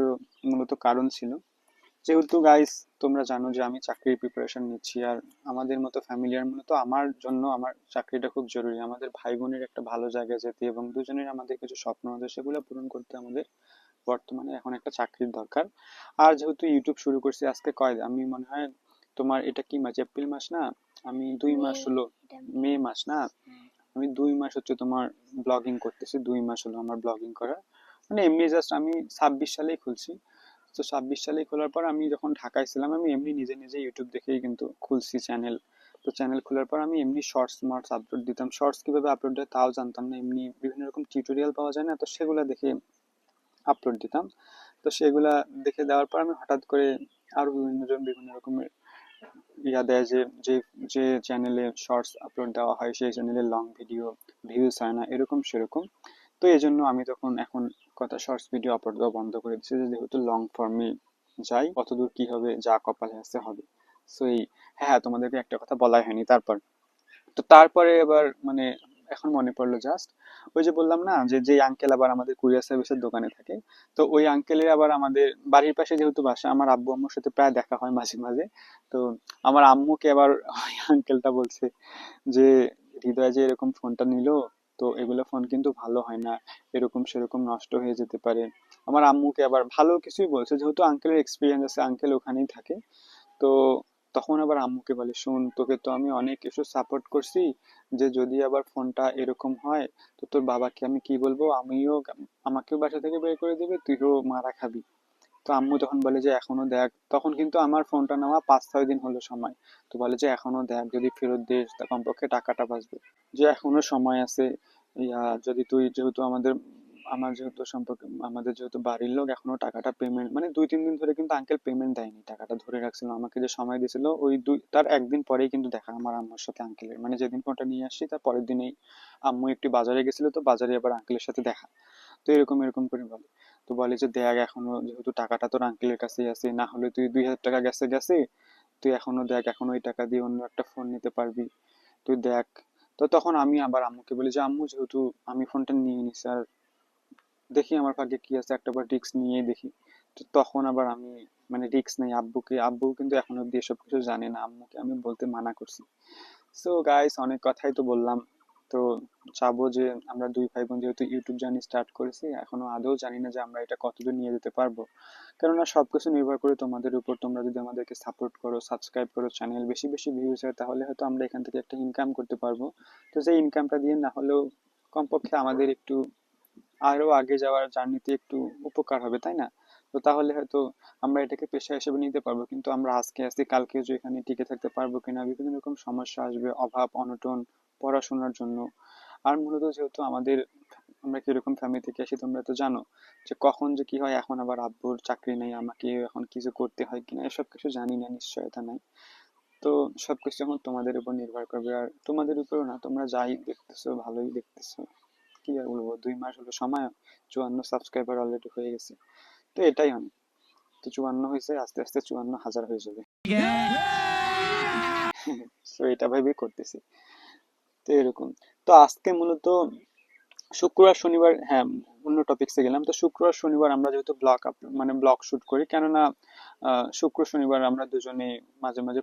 মূলত কারণ ছিল যেহেতু গাইস তোমরা জানো যে আমি চাকরির প্রিপারেশন নিচ্ছি, আর আমাদের মতো ফ্যামিলিয়ার মূলত আমার জন্য আমার চাকরিটা খুব জরুরি। আমাদের ভাই বোনের একটা ভালো জায়গায় যেতে এবং দুজনের আমাদের কিছু স্বপ্ন আছে সেগুলো পূরণ করতে আমাদের বর্তমানে এখন একটা চাকরির দরকার। আর যেহেতু ইউটিউব শুরু করছি আজকে আমি মনে হয় তোমার এটা কি মাস, এপ্রিল মাস না, আমি 2 মাস হলো, মে মাস না, আমি 2 মাস হচ্ছে তোমার ব্লগিং করতেছি, 2 মাস হলো আমার ব্লগিং করা। মানে এমনি জাস্ট আমি 26 সালেই খুলছি। তো 26 সালে খোলার পর আমি যখন ঢাকায় ছিলাম আমি এমনি নিজে নিজে ইউটিউব দেখেই কিন্তু খুলছি চ্যানেল। তো চ্যানেল খোলার পর আমি এমনি শর্টস মর্টস আপলোড দিতাম, শর্টস কিভাবে আপলোড দেয় তাও জানতাম না, এমনি বিভিন্ন রকম টিউটোরিয়াল পাওয়া যায় না, তো সেগুলো দেখে আপলোড দিতাম। তো সেগুলা দেখে দেওয়ার পর আমি হঠাৎ করে আরো বিভিন্ন জন বিভিন্ন রকমের ইয়া দেয় যে যে যে চ্যানেলে শর্টস আপলোড দেওয়া হয় সেই চ্যানেলে লং ভিডিও ভিউজ হয় না, এরকম সেরকম। তো এই জন্য আমি তখন এখন কথা শর্টস ভিডিও আপলোড দেওয়া বন্ধ করে দিচ্ছি, যে যেহেতু লং ফর্মে যাই, কতদূর কি হবে যা কপালে আছে হবে। সো এই, হ্যাঁ তোমাদেরকে একটা কথা বলাই হয়নি তারপর। তো তারপরে এবার মানে এখন মনে পড়লো জাস্ট, ওই যে বললাম না যে যে আঙ্কেল আবার আমাদের কুরিয়ার সার্ভিসের দোকানে থাকে, তো ওই আঙ্কেলের আবার আমাদের বাড়ির পাশে যেহেতু বাসা, আমার আব্বু আম্মুর সাথে প্রায় দেখা হয় মাঝে মাঝে। তো আমার আম্মুকে আবার ওই আঙ্কেলটা বলছে যে হৃদয় যে এরকম ফোনটা নিলো, তো এগুলো ফোন কিন্তু ভালো হয় না, এরকম সেরকম নষ্ট হয়ে যেতে পারে। আমার আম্মুকে আবার ভালো কিছুই বলছে, যেহেতু আঙ্কেলের এক্সপিরিয়েন্স আছে, আঙ্কেল ওখানেই থাকে। তো তখন আবার আম্মুকে বলে, শোন তোকে তো আমি অনেক কিছু সাপোর্ট করছি, যে যদি আবার ফোনটা এরকম হয় তো তোর বাবাকে আমি কি বলবো, আমাকেও বাসা থেকে বের করে দিবে, তুইও মারা খাবি। তো আম্মু তখন বলে যে এখনো দেখ, তখন কিন্তু আমার ফোনটা নেওয়া 5-6 দিন হলো সময়। তো বলে যে এখনো দেখ, যদি ফেরত দিস তা কমপক্ষে টাকাটা বাঁচবে, যে এখনো সময় আছে। ইয়া যদি তুই যেহেতু আমার যেহেতু সম্পর্কে আমাদের যেহেতু বাড়ির লোক, এখনো টাকাটা পেমেন্ট মানে 2-3 দিন ধরে কিন্তু আঙ্কেল পেমেন্ট দেয়নি, টাকাটা ধরে রাখছিল, আমাকে যে সময় দিয়েছিল ওই তার একদিন পরেই কিন্তু দেখা আমার আম্মুর সাথে আঙ্কেলের, মানে যেদিন ফোনটা নিয়ে আসছি তার পরের দিনেই আম্মু একটু বাজারে গেছিল, তো বাজারে আবার আঙ্কেলের সাথে দেখা। তো এরকম এরকম করে বলে। তো বলে যে দেখ এখনো যেহেতু টাকাটা তোর আঙ্কেলের কাছেই আছে, না হলে তুই 2,000 টাকা গেছে গেছে, তুই এখনো দেখ, এখনো ওই টাকা দিয়ে অন্য একটা ফোন নিতে পারবি, তুই দেখ। তো তখন আমি আবার আম্মুকে বলি যে আম্মু যেহেতু আমি ফোনটা নিয়ে নিছি, আর দেখি আমার ভাগ্যে কি আছে, একটা বার রিস্ক নিয়েই দেখি। তো তখন আবার আমি মানে রিস্ক নেই, আব্বু কিন্তু এখন অব্দি এসব কিছু জানে না, আম্মুকে আমি বলতে মানা করছি। সো গাইস, অনেক কথাই তো বললাম। তো চাবো যে আমরা দুই ভাই বোন যেহেতু ইউটিউব জার্নি স্টার্ট করেছি, এখনো আদৌ জানি না যে আমরা এটা কতদূর নিয়ে যেতে পারবো। কেননা সবকিছু নির্ভর করে তোমাদের উপর। তোমরা যদি আমাদেরকে সাপোর্ট করো, সাবস্ক্রাইব করো, চ্যানেল বেশি বেশি ভিউজ হয়, তাহলে হয়তো আমরা এখান থেকে একটা ইনকাম করতে পারবো। তো সেই ইনকামটা দিয়ে না হলেও কমপক্ষে আমাদের একটু আরো আগে যাওয়ার জার্নিতে একটু উপকার হবে, তাই না? তো তাহলে হয়তো আমরা এটাকে পেশা হিসেবে নিতে পারবো। কিন্তু আমরা আজকে আজকে কালকে যে এখানে টিকে থাকতে পারবো কিনা, বিভিন্ন রকম সমস্যা আসবে, অভাব অনটন, পড়াশোনার জন্য। আর মূলত যেহেতু আমরা কিরকম ফ্যামিলি থেকে আসি তোমরা তো জানো, যে কখন যে কি হয়। এখন আবার আব্বুর চাকরি নেই, আমাকে এখন কিছু করতে হয় কিনা এসব কিছু জানি না, নিশ্চয়তা নাই। তো সবকিছু এখন তোমাদের উপর নির্ভর করবে। আর তোমাদের উপরেও না, তোমরা যাই দেখতেছো ভালোই দেখতেছো। কি আর বলবো, 2 মাস হলো সময়, 54 সাবস্ক্রাইবার অলরেডি হয়ে গেছে। তো এটাই অনেক। তো 54 হয়েছে, আস্তে আস্তে 54,000 হয়ে যাবে। তো এটা ভেবেই করতেছি। তো এরকম। তো আজকে মূলত শুক্রবার শনিবার, হ্যাঁ, অন্য টপিক্সে গেলাম। তো শুক্রবার শনিবার আমরা যেহেতু ব্লগ শুট করি, কেননা শুক্র শনিবার আমরা দুজনে মাঝে মাঝে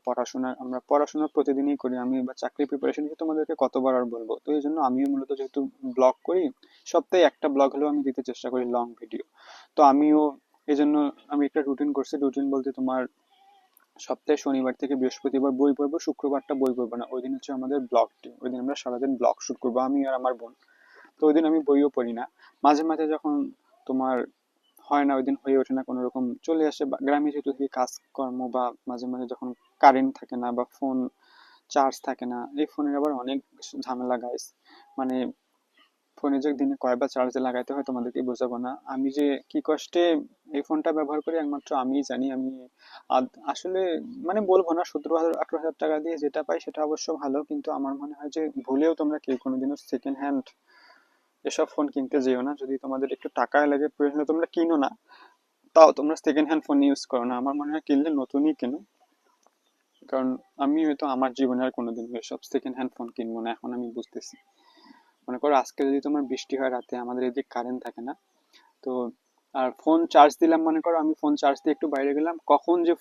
আমরা পড়াশোনা প্রতিদিনই করি। আমি বা চাকরির প্রিপারেশন নিয়ে তোমাদেরকে কতবার আর বলবো। তো এই জন্য আমিও মূলত যেহেতু ব্লগ করি, সপ্তাহে একটা ব্লগ হলেও আমি দিতে চেষ্টা করি, লং ভিডিও। তো আমিও এই জন্য আমি একটা রুটিন করছি। রুটিন বলতে তোমার সপ্তাহে শনিবার থেকে বৃহস্পতিবার বই পড়বো, শুক্রবারটা বই পড়বো না। ওই দিন হচ্ছে আমাদের ব্লগ ডে, ওই দিন আমরা সারাদিন ব্লগ শুট করবো, আমি আর আমার বোন। তো ওই দিন আমি বইও পড়ি না। মাঝে মাঝে যখন তোমার হয় না, ওই দিন হয়ে ওঠে না, কোনো রকম চলে আসে, বা গ্রামে যেহেতু থাকি কাজকর্ম, বা মাঝে মাঝে যখন কারেন্ট থাকে না বা ফোন চার্জ থাকে না। এই ফোনের আবার অনেক ঝামেলা গাইস। মানে ফোনে যে দিনে কয়বার চার্জে লাগাইতে হয় তোমাদেরকে বোঝাবো না। আমি যে কি কষ্টে এই ফোনটা ব্যবহার করি একমাত্র আমিই জানি। আমি আসলে মানে বলবো না, 17,000 18,000 টাকা দিয়ে যেটা পাই সেটা অবশ্য ভালো, কিন্তু আমার মনে হয় যে ভুলেও তোমরা কেউ কোনোদিনও সেকেন্ড হ্যান্ড এসব ফোন কিনতে যেও না। যদি তোমাদের একটু টাকা লাগে, প্রয়োজনে তোমরা কিনো না, তাও তোমরা সেকেন্ড হ্যান্ড ফোন ইউজ করো না। আমার মনে হয় কিনলে নতুনই কেনো। কারণ আমি হয়তো আমার জীবনে আর কোনোদিন এসব সেকেন্ড হ্যান্ড ফোন কিনবো না, এখন আমি বুঝতেছি। মনে করো আজকে যদি তোমার বৃষ্টি হয় রাতে, আমাদের এদিকে কারেন্ট থাকে না। তো আর ফোন চার্জ দিলাম, মনে করো আমি ফোন চার্জ দিয়ে একটু বাইরে গেলাম, কখন যে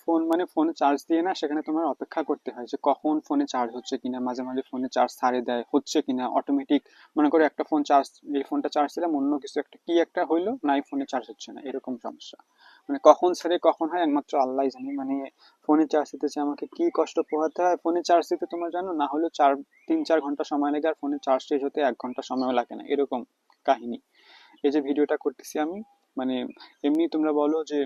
ফোনে চার্জ দিয়ে না, সেখানে তোমার অপেক্ষা করতে হয় যে কখন ফোনে চার্জ হচ্ছে কিনা। মাঝে মাঝে ফোনে চার্জ ছাড়ে দেয়, হচ্ছে কিনা অটোমেটিক। মনে করো একটা ফোন চার্জ, এই ফোনটা চার্জ দিলাম, অন্য কিছু একটা কি একটা হইলো না, এই ফোনে চার্জ হচ্ছে না, এরকম সমস্যা। মানে কখন ছেড়ে কখন হয় একমাত্র আল্লাহ জানে। মানে ফোনে চার্জ দিতে যে আমাকে কি কষ্ট পোহাতে হয়। ফোনে চার্জ দিতে তোমার জানো না হলেও 3-4 ঘন্টা সময় লাগে, আর ফোনে চার্জ শেষ হতে 1 ঘন্টা সময় লাগে না, এরকম কাহিনী। এই যে ভিডিওটা করতেছি আমি, মানে এমনি তোমরা বলো যে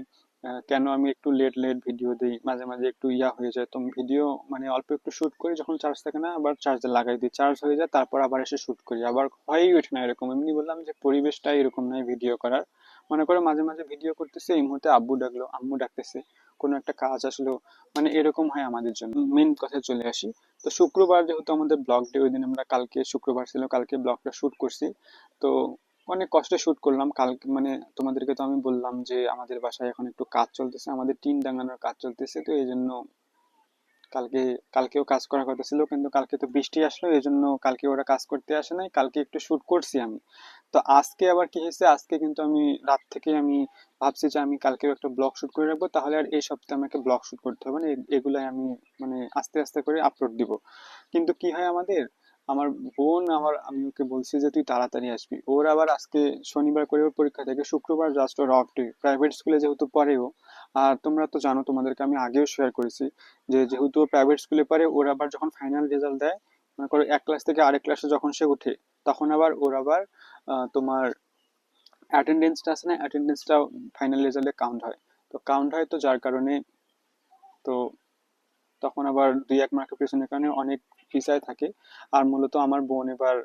কেন আমি একটু লেট লেট ভিডিও দিই, মাঝে মাঝে একটু হয়ে যায়। তো ভিডিও মানে অল্প একটু শুট করি, যখন চার্জ থাকে না আবার চার্জে লাগাই দিই, চার্জ হয়ে যায়, তারপর আবার এসে শুট করি, আবার হয়েই ওঠে না এরকম। এমনি বললাম যে পরিবেশটা এরকম নয় ভিডিও করার। মনে করো মাঝে মাঝে ভিডিও করতেছে, এই মুহূর্তে আব্বু ডাকলো, আম্মু ডাকতেছে, কোনো একটা কাজ আসলো, মানে এরকম হয় আমাদের জন্য। মেন কথায় চলে আসি। তো শুক্রবার যেহেতু আমাদের ব্লগ ডে, ওই দিন আমরা, কালকে শুক্রবার ছিল, কালকে ব্লগটা শুট করছি। তো অনেক কষ্টে শুট করলাম কালকে। মানে তোমাদেরকে তো আমি বললাম যে আমাদের বাসায় এখন একটু কাজ চলতেছে, আমাদের টিন টাঙানোর কাজ চলতেছে। তো এই জন্য কালকে কালকেও কাজ করার কথা ছিল, কিন্তু কালকে তো বৃষ্টি আসলো, এই জন্য কালকে ওরা কাজ করতে আসে নাই। কালকে একটু শুট করছি আমি। তো আজকে আবার কি হয়েছে, আজকে কিন্তু আমি রাত থেকে আমি ভাবছি যে আমি কালকেও একটা ব্লগ শুট করে রাখবো, তাহলে আর এই সপ্তাহে আমাকে ব্লগ শুট করতে হবে না। এগুলাই আমি মানে আস্তে আস্তে করে আপলোড দিব। কিন্তু কি হয় আমাদের, আমার বোন, আমি ওকে বলছি যে তুই তাড়াতাড়ি আসবি, ওর আবার আজকে শনিবার করে ওর পরীক্ষা থেকে, শুক্রবার জাস্ট ওর অফ ডে, প্রাইভেট স্কুলে যেহেতু পড়েও। আর তোমরা তো জানো, তোমাদেরকে আমি আগেও শেয়ার করেছি যে যেহেতু প্রাইভেট স্কুলে পড়ে, ওর আবার যখন ফাইনাল রেজাল্ট দেয়, মনে করো এক ক্লাস থেকে আরেক ক্লাসে যখন সে উঠে, তখন আবার ওর আবার তোমার অ্যাটেন্ডেন্সটা আছে না, অ্যাটেন্ডেন্সটাও ফাইনাল রেজাল্টে কাউন্ট হয়। তো কাউন্ট হয়, তো যার কারণে তো তখন আবার 2-1 মার্কের পেছনের কারণে অনেক পিছায় থাকে। আর মূলত আমার বোন এবার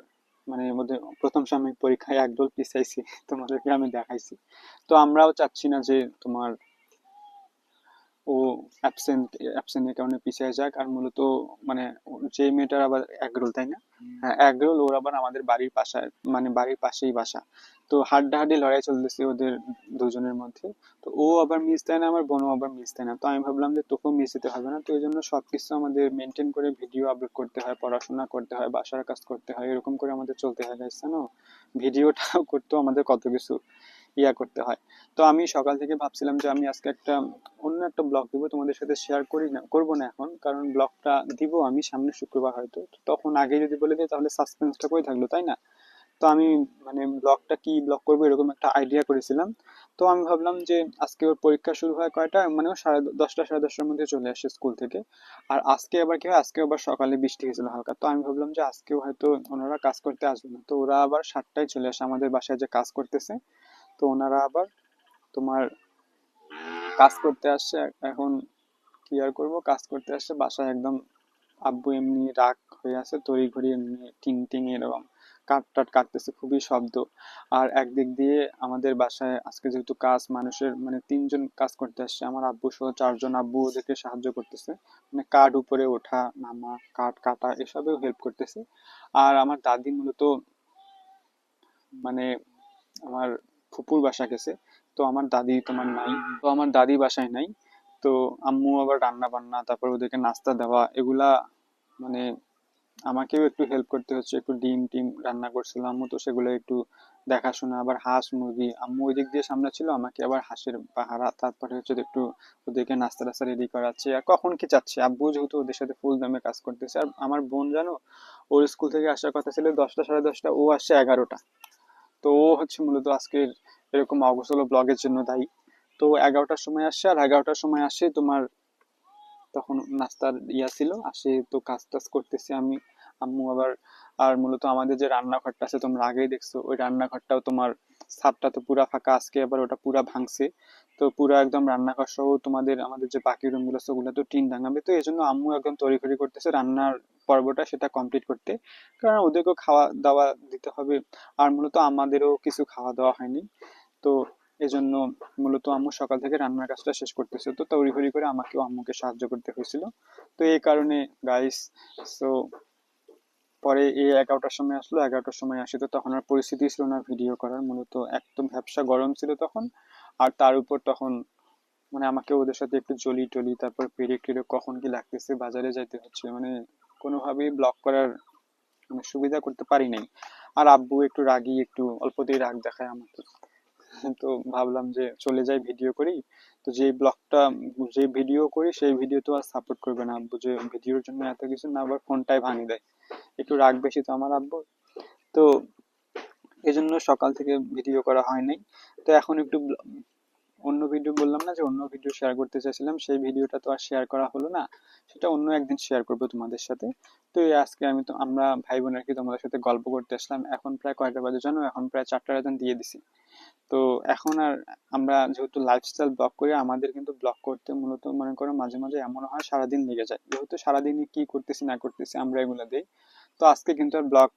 মানে এর মধ্যে প্রথম সাময়িক পরীক্ষায় একদল পিছাইছে, তোমাদেরকে আমি দেখাইছি। তো আমরাও চাচ্ছি না যে তোমার ও অ্যাবসেন্টের কারণে পিছিয়ে যাক। আর মূলত মানে যে মেয়েটার আবার এগরোল, তাই না? হ্যাঁ, এগরোল, ওর আবার আমাদের বাড়ির পাশে, মানে বাড়ির পাশেই বাসা। তো হাড্ডাহাড্ডি লড়াই চলতেছে ওদের দুজনের মধ্যে। তো ও আবার মিস দেয় না, আমার বোনও আবার মিস দেয় না। তো আমি ভাবলাম যে তোকেও মিস দিতে হবে না। তো এই জন্য সবকিছু আমাদের মেনটেন করে ভিডিও আপলোড করতে হয়, পড়াশোনা করতে হয়, বাসার কাজ করতে হয়, এরকম করে আমাদের চলতে হয় গাইস, জানো? ভিডিওটাও করতেও আমাদের কত কিছু ইয়া করতে হয়। তো আমি সকাল থেকে ভাবছিলাম যে আমি আজকে অন্য একটা ব্লগ দিব, তোমাদের সাথে শেয়ার করবো না এখন, কারণ ব্লগটা দিব আমি সামনে শুক্রবার হয়তো। তো তখন আগে যদি বলে দিই তাহলে সাসপেন্সটা কই থাকলো, তাই না? তো আমি মানে কি ব্লগ করবো এরকম একটা আইডিয়া করেছিলাম। তো আমি ভাবলাম যে আজকে ওর পরীক্ষা শুরু হয় কয়টা, মানে ও 10:30 10:30টার মধ্যে চলে আসে স্কুল থেকে। আর আজকে আবার কি হয়, আজকে আবার সকালে বৃষ্টি হয়েছিল হালকা, তো আমি ভাবলাম যে আজকেও হয়তো ওনারা কাজ করতে আসবে না, তো ওরা আবার 7টায় চলে আসে আমাদের বাসায় যে কাজ করতেছে। তো ওনারা আবার তোমার কাজ করতে আসছে এখন। কি আর করবো, কাজ করতে আসছে বাসায় একদম। আব্বু এমনি রাগ হয়ে আছে, তড়িঘড়ি এমনি টিং টিং এরকম কাঠ টাট কাটতেছে, খুবই শব্দ। আর একদিক দিয়ে আমাদের বাসায় আজকে যেহেতু কাজ, মানুষের মানে 3জন কাজ করতে আসছে, আমার আব্বু সহ 4জন। আব্বু ওদেরকে সাহায্য করতেছে, মানে কাঠ উপরে ওঠা নামা, কাঠ কাটা এসবেও হেল্প করতেছে। আর আমার দাদি মূলত মানে আমার ফুপুর বাসা গেছে। তো আমার দাদি তোমার নাই, তো আমার দাদি বাসায় নাই। তো আম্মু আবার রান্না বান্না, তারপর ওদেরকে নাস্তা দেওয়া এগুলা, মানে আমাকেও একটু হেল্প করতে হচ্ছে। একটু ডিম টিম রান্না করছিল আম্মু, তো সেগুলো একটু দেখাশোনা। আবার হাঁস মুরগি আম্মু ওই দিক দিয়ে সামনে ছিল, আমাকে আবার হাঁসের পাহারা, তারপরে হচ্ছে একটু ওদেরকে নাস্তা টাস্তা রেডি করাচ্ছে। আর কখন কি চাচ্ছে, আব্বু যেহেতু ওদের সাথে ফুল দামে কাজ করতেছে। আর আমার বোন জানো, ওর স্কুল থেকে আসার কথা ছিল 10টা 10:30, ও আসছে 11টা। তো ও হচ্ছে মূলত আজকের এরকম অগোছালো ব্লগের জন্য দায়ী। তো 11টার সময় আসছে, আর 11টার সময় আসে তোমার তখন নাস্তার ইয়া ছিল আসে, তো কাজ টাজ করতেছি আমি, আম্মু আবার। আর মূলত আমাদের যে রান্নাঘরটা আছে তোমরা আগেই দেখছো, ওই রান্নাঘরটাও তোমার ছাদটা তো পুরা ফাঁকা, আজকে আবার ওটা পুরা ভাঙছে। তো পুরা একদম রান্নাঘর সহ আমাদের যে বাকি রুম গুলো আছে ওগুলো তো টিন ভাঙাবে, তো এই জন্য আম্মু একদম তড়িঘড়ি করতেছে রান্নার পর্বটা সেটা কমপ্লিট করতে, কারণ ওদেরকেও খাওয়া দাওয়া দিতে হবে। আর মূলত আমাদেরও কিছু খাওয়া দাওয়া হয়নি। তো এজন্য মূলত আম্মু সকাল থেকে রান্নার কাজটা শেষ করতেছে, তো তড়িঘড়ি করে আমাকেও আম্মুকে সাহায্য করতে হয়েছিল। তো এই কারণে গাইস, সো পরে এই 11টার সময় আসলো, 11টার সময় আসে, তো তখন আর পরিস্থিতি ছিল না ভিডিও করার, মূলত একদম ভ্যাপসা গরম ছিল তখন। আর তার উপর তখন মানে আমাকে ওদের সাথে একটু জলি টলি, তারপর পেরেক টেরেক কখন কি লাগতেছে, বাজারে যাইতে হচ্ছে, মানে কোনোভাবেই ব্লগ করার মানে সুবিধা করতে পারি নাই। আর আব্বু একটু রাগী, একটু অল্পতেই রাগ দেখায় আমাকে। তো ভাবলাম যে চলে যাই ভিডিও করি। তো যে ভিডিও করি সেই ভিডিও তো আর সাপোর্ট করবে না আব্বু, যে ভিডিওর জন্য এত কিছু না, আবার ফোনটাই ভাঙিয়ে দেয়। একটু রাগ বেশি তো আমার আব্বু। তো এই জন্য সকাল থেকে ভিডিও করা হয় নাই। তো এখন একটু অন্য ভিডিও, বললাম না যে অন্য ভিডিও শেয়ার করতে চাইছিলাম, সেই ভিডিওটা তো আর শেয়ার করা হলো না, সেটা অন্য একদিন শেয়ার করবো তোমাদের সাথে। তো এই আজকে আমরা ভাই বোন আর কি তোমাদের সাথে গল্প করতে আসলাম। এখন প্রায় কয়টা বাজে জানো, এখন প্রায় 4টার আজান দিয়ে দিছি। তো এখন আর আমরা যেহেতু লাইফস্টাইল ব্লগ করি, আমাদের কিন্তু ব্লগ করতে মূলত মনে করো মাঝে মাঝে এমন হয় সারাদিন লেগে যায়, যেহেতু সারাদিনই কি করতেছি না করতেছি আমরা এগুলো দিই। তো আজকে কিন্তু আর ব্লগ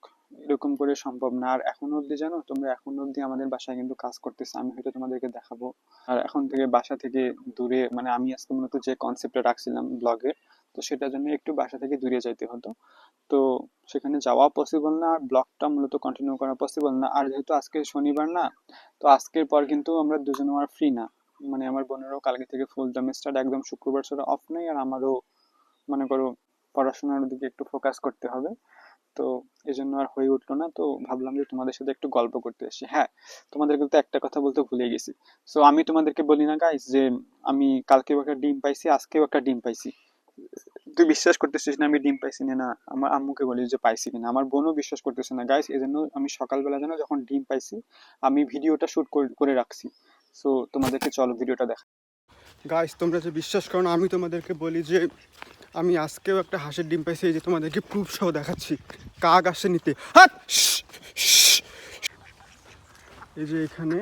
এরকম করে সম্ভব না। আর এখনো অবধি জানো তোমরা, এখনো অবধি আমাদের বাসায় কিন্তু কাজ করতেছে, আমি হয়তো তোমাদেরকে দেখাবো। আর এখন থেকে বাসা থেকে দূরে, মানে আমি আজকে মূলত যে কনসেপ্টটা রাখছিলাম ব্লগের, তো সেটার জন্য একটু বাসা থেকে দূরে যাইতে হতো। তো সেখানে যাওয়া পসিবল না, আর ব্লগটা মূলত কন্টিনিউ করা পসিবল না। আর যেহেতু আজকে শনিবার না, তো আজকের পর কিন্তু আমরা দুজনে আর ফ্রি না। মানে আমার বোনেরও কালকে থেকে ফুল সেমিস্টার, একদম শুক্রবার ছাড়া অফ নেই। আর আমারও মনে করো পড়াশোনার দিকে একটু ফোকাস করতে হবে। তো এই জন্য আর হয়ে উঠলো না। তো ভাবলাম যে তোমাদের সাথে একটু গল্প করতে আসি। হ্যাঁ, তোমাদেরকে তো একটা কথা বলতে ভুলে গেছি। সো আমি তোমাদেরকে বলি না গাইস যে আমি কালকেও একটা ডিম পাইছি, আজকেও একটা ডিম পাইছি। তুই বিশ্বাস করতেছিস না আমি ডিম পাইছি না? না, আমার আম্মুকে বলি যে পাইছি কিনা, আমার বোনও বিশ্বাস করতেছে না গাইস। এই জন্য আমি সকালবেলা যেন যখন ডিম পাইছি, আমি ভিডিওটা শুট করে রাখছি। সো তোমাদেরকে চলো ভিডিওটা দেখা। গাইস তোমরা যে বিশ্বাস করো না, আমি তোমাদেরকে বলি যে আমি আজকেও একটা হাঁসের ডিম পাইছি। এই যে তোমাদেরকে প্রুফ সহ দেখাচ্ছি, কাক আসে নিতে। হাট! এই যে এখানে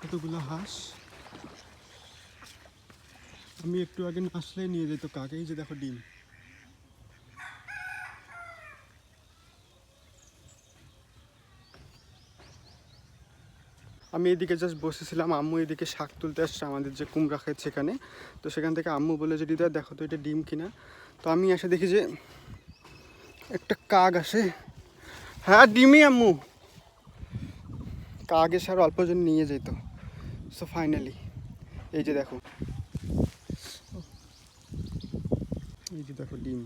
কতগুলো হাঁস, আমি একটু আগে না আসলে নিয়ে যেত কাক। এই যে দেখো ডিম। আমি এদিকে জাস্ট বসেছিলাম, আম্মু এদিকে শাক তুলতে আসছে আমাদের যে কুমড়া ক্ষেত সেখানে। তো সেখান থেকে আম্মু বলে যে দিদা দেখো তো এটা ডিম কিনা। তো আমি এসে দেখি যে একটা কাক আসে। হ্যাঁ ডিমই আম্মু, কাক এসে আর অল্প জন নিয়ে যেত। সো ফাইনালি এই যে দেখো, এই যে দেখো ডিম।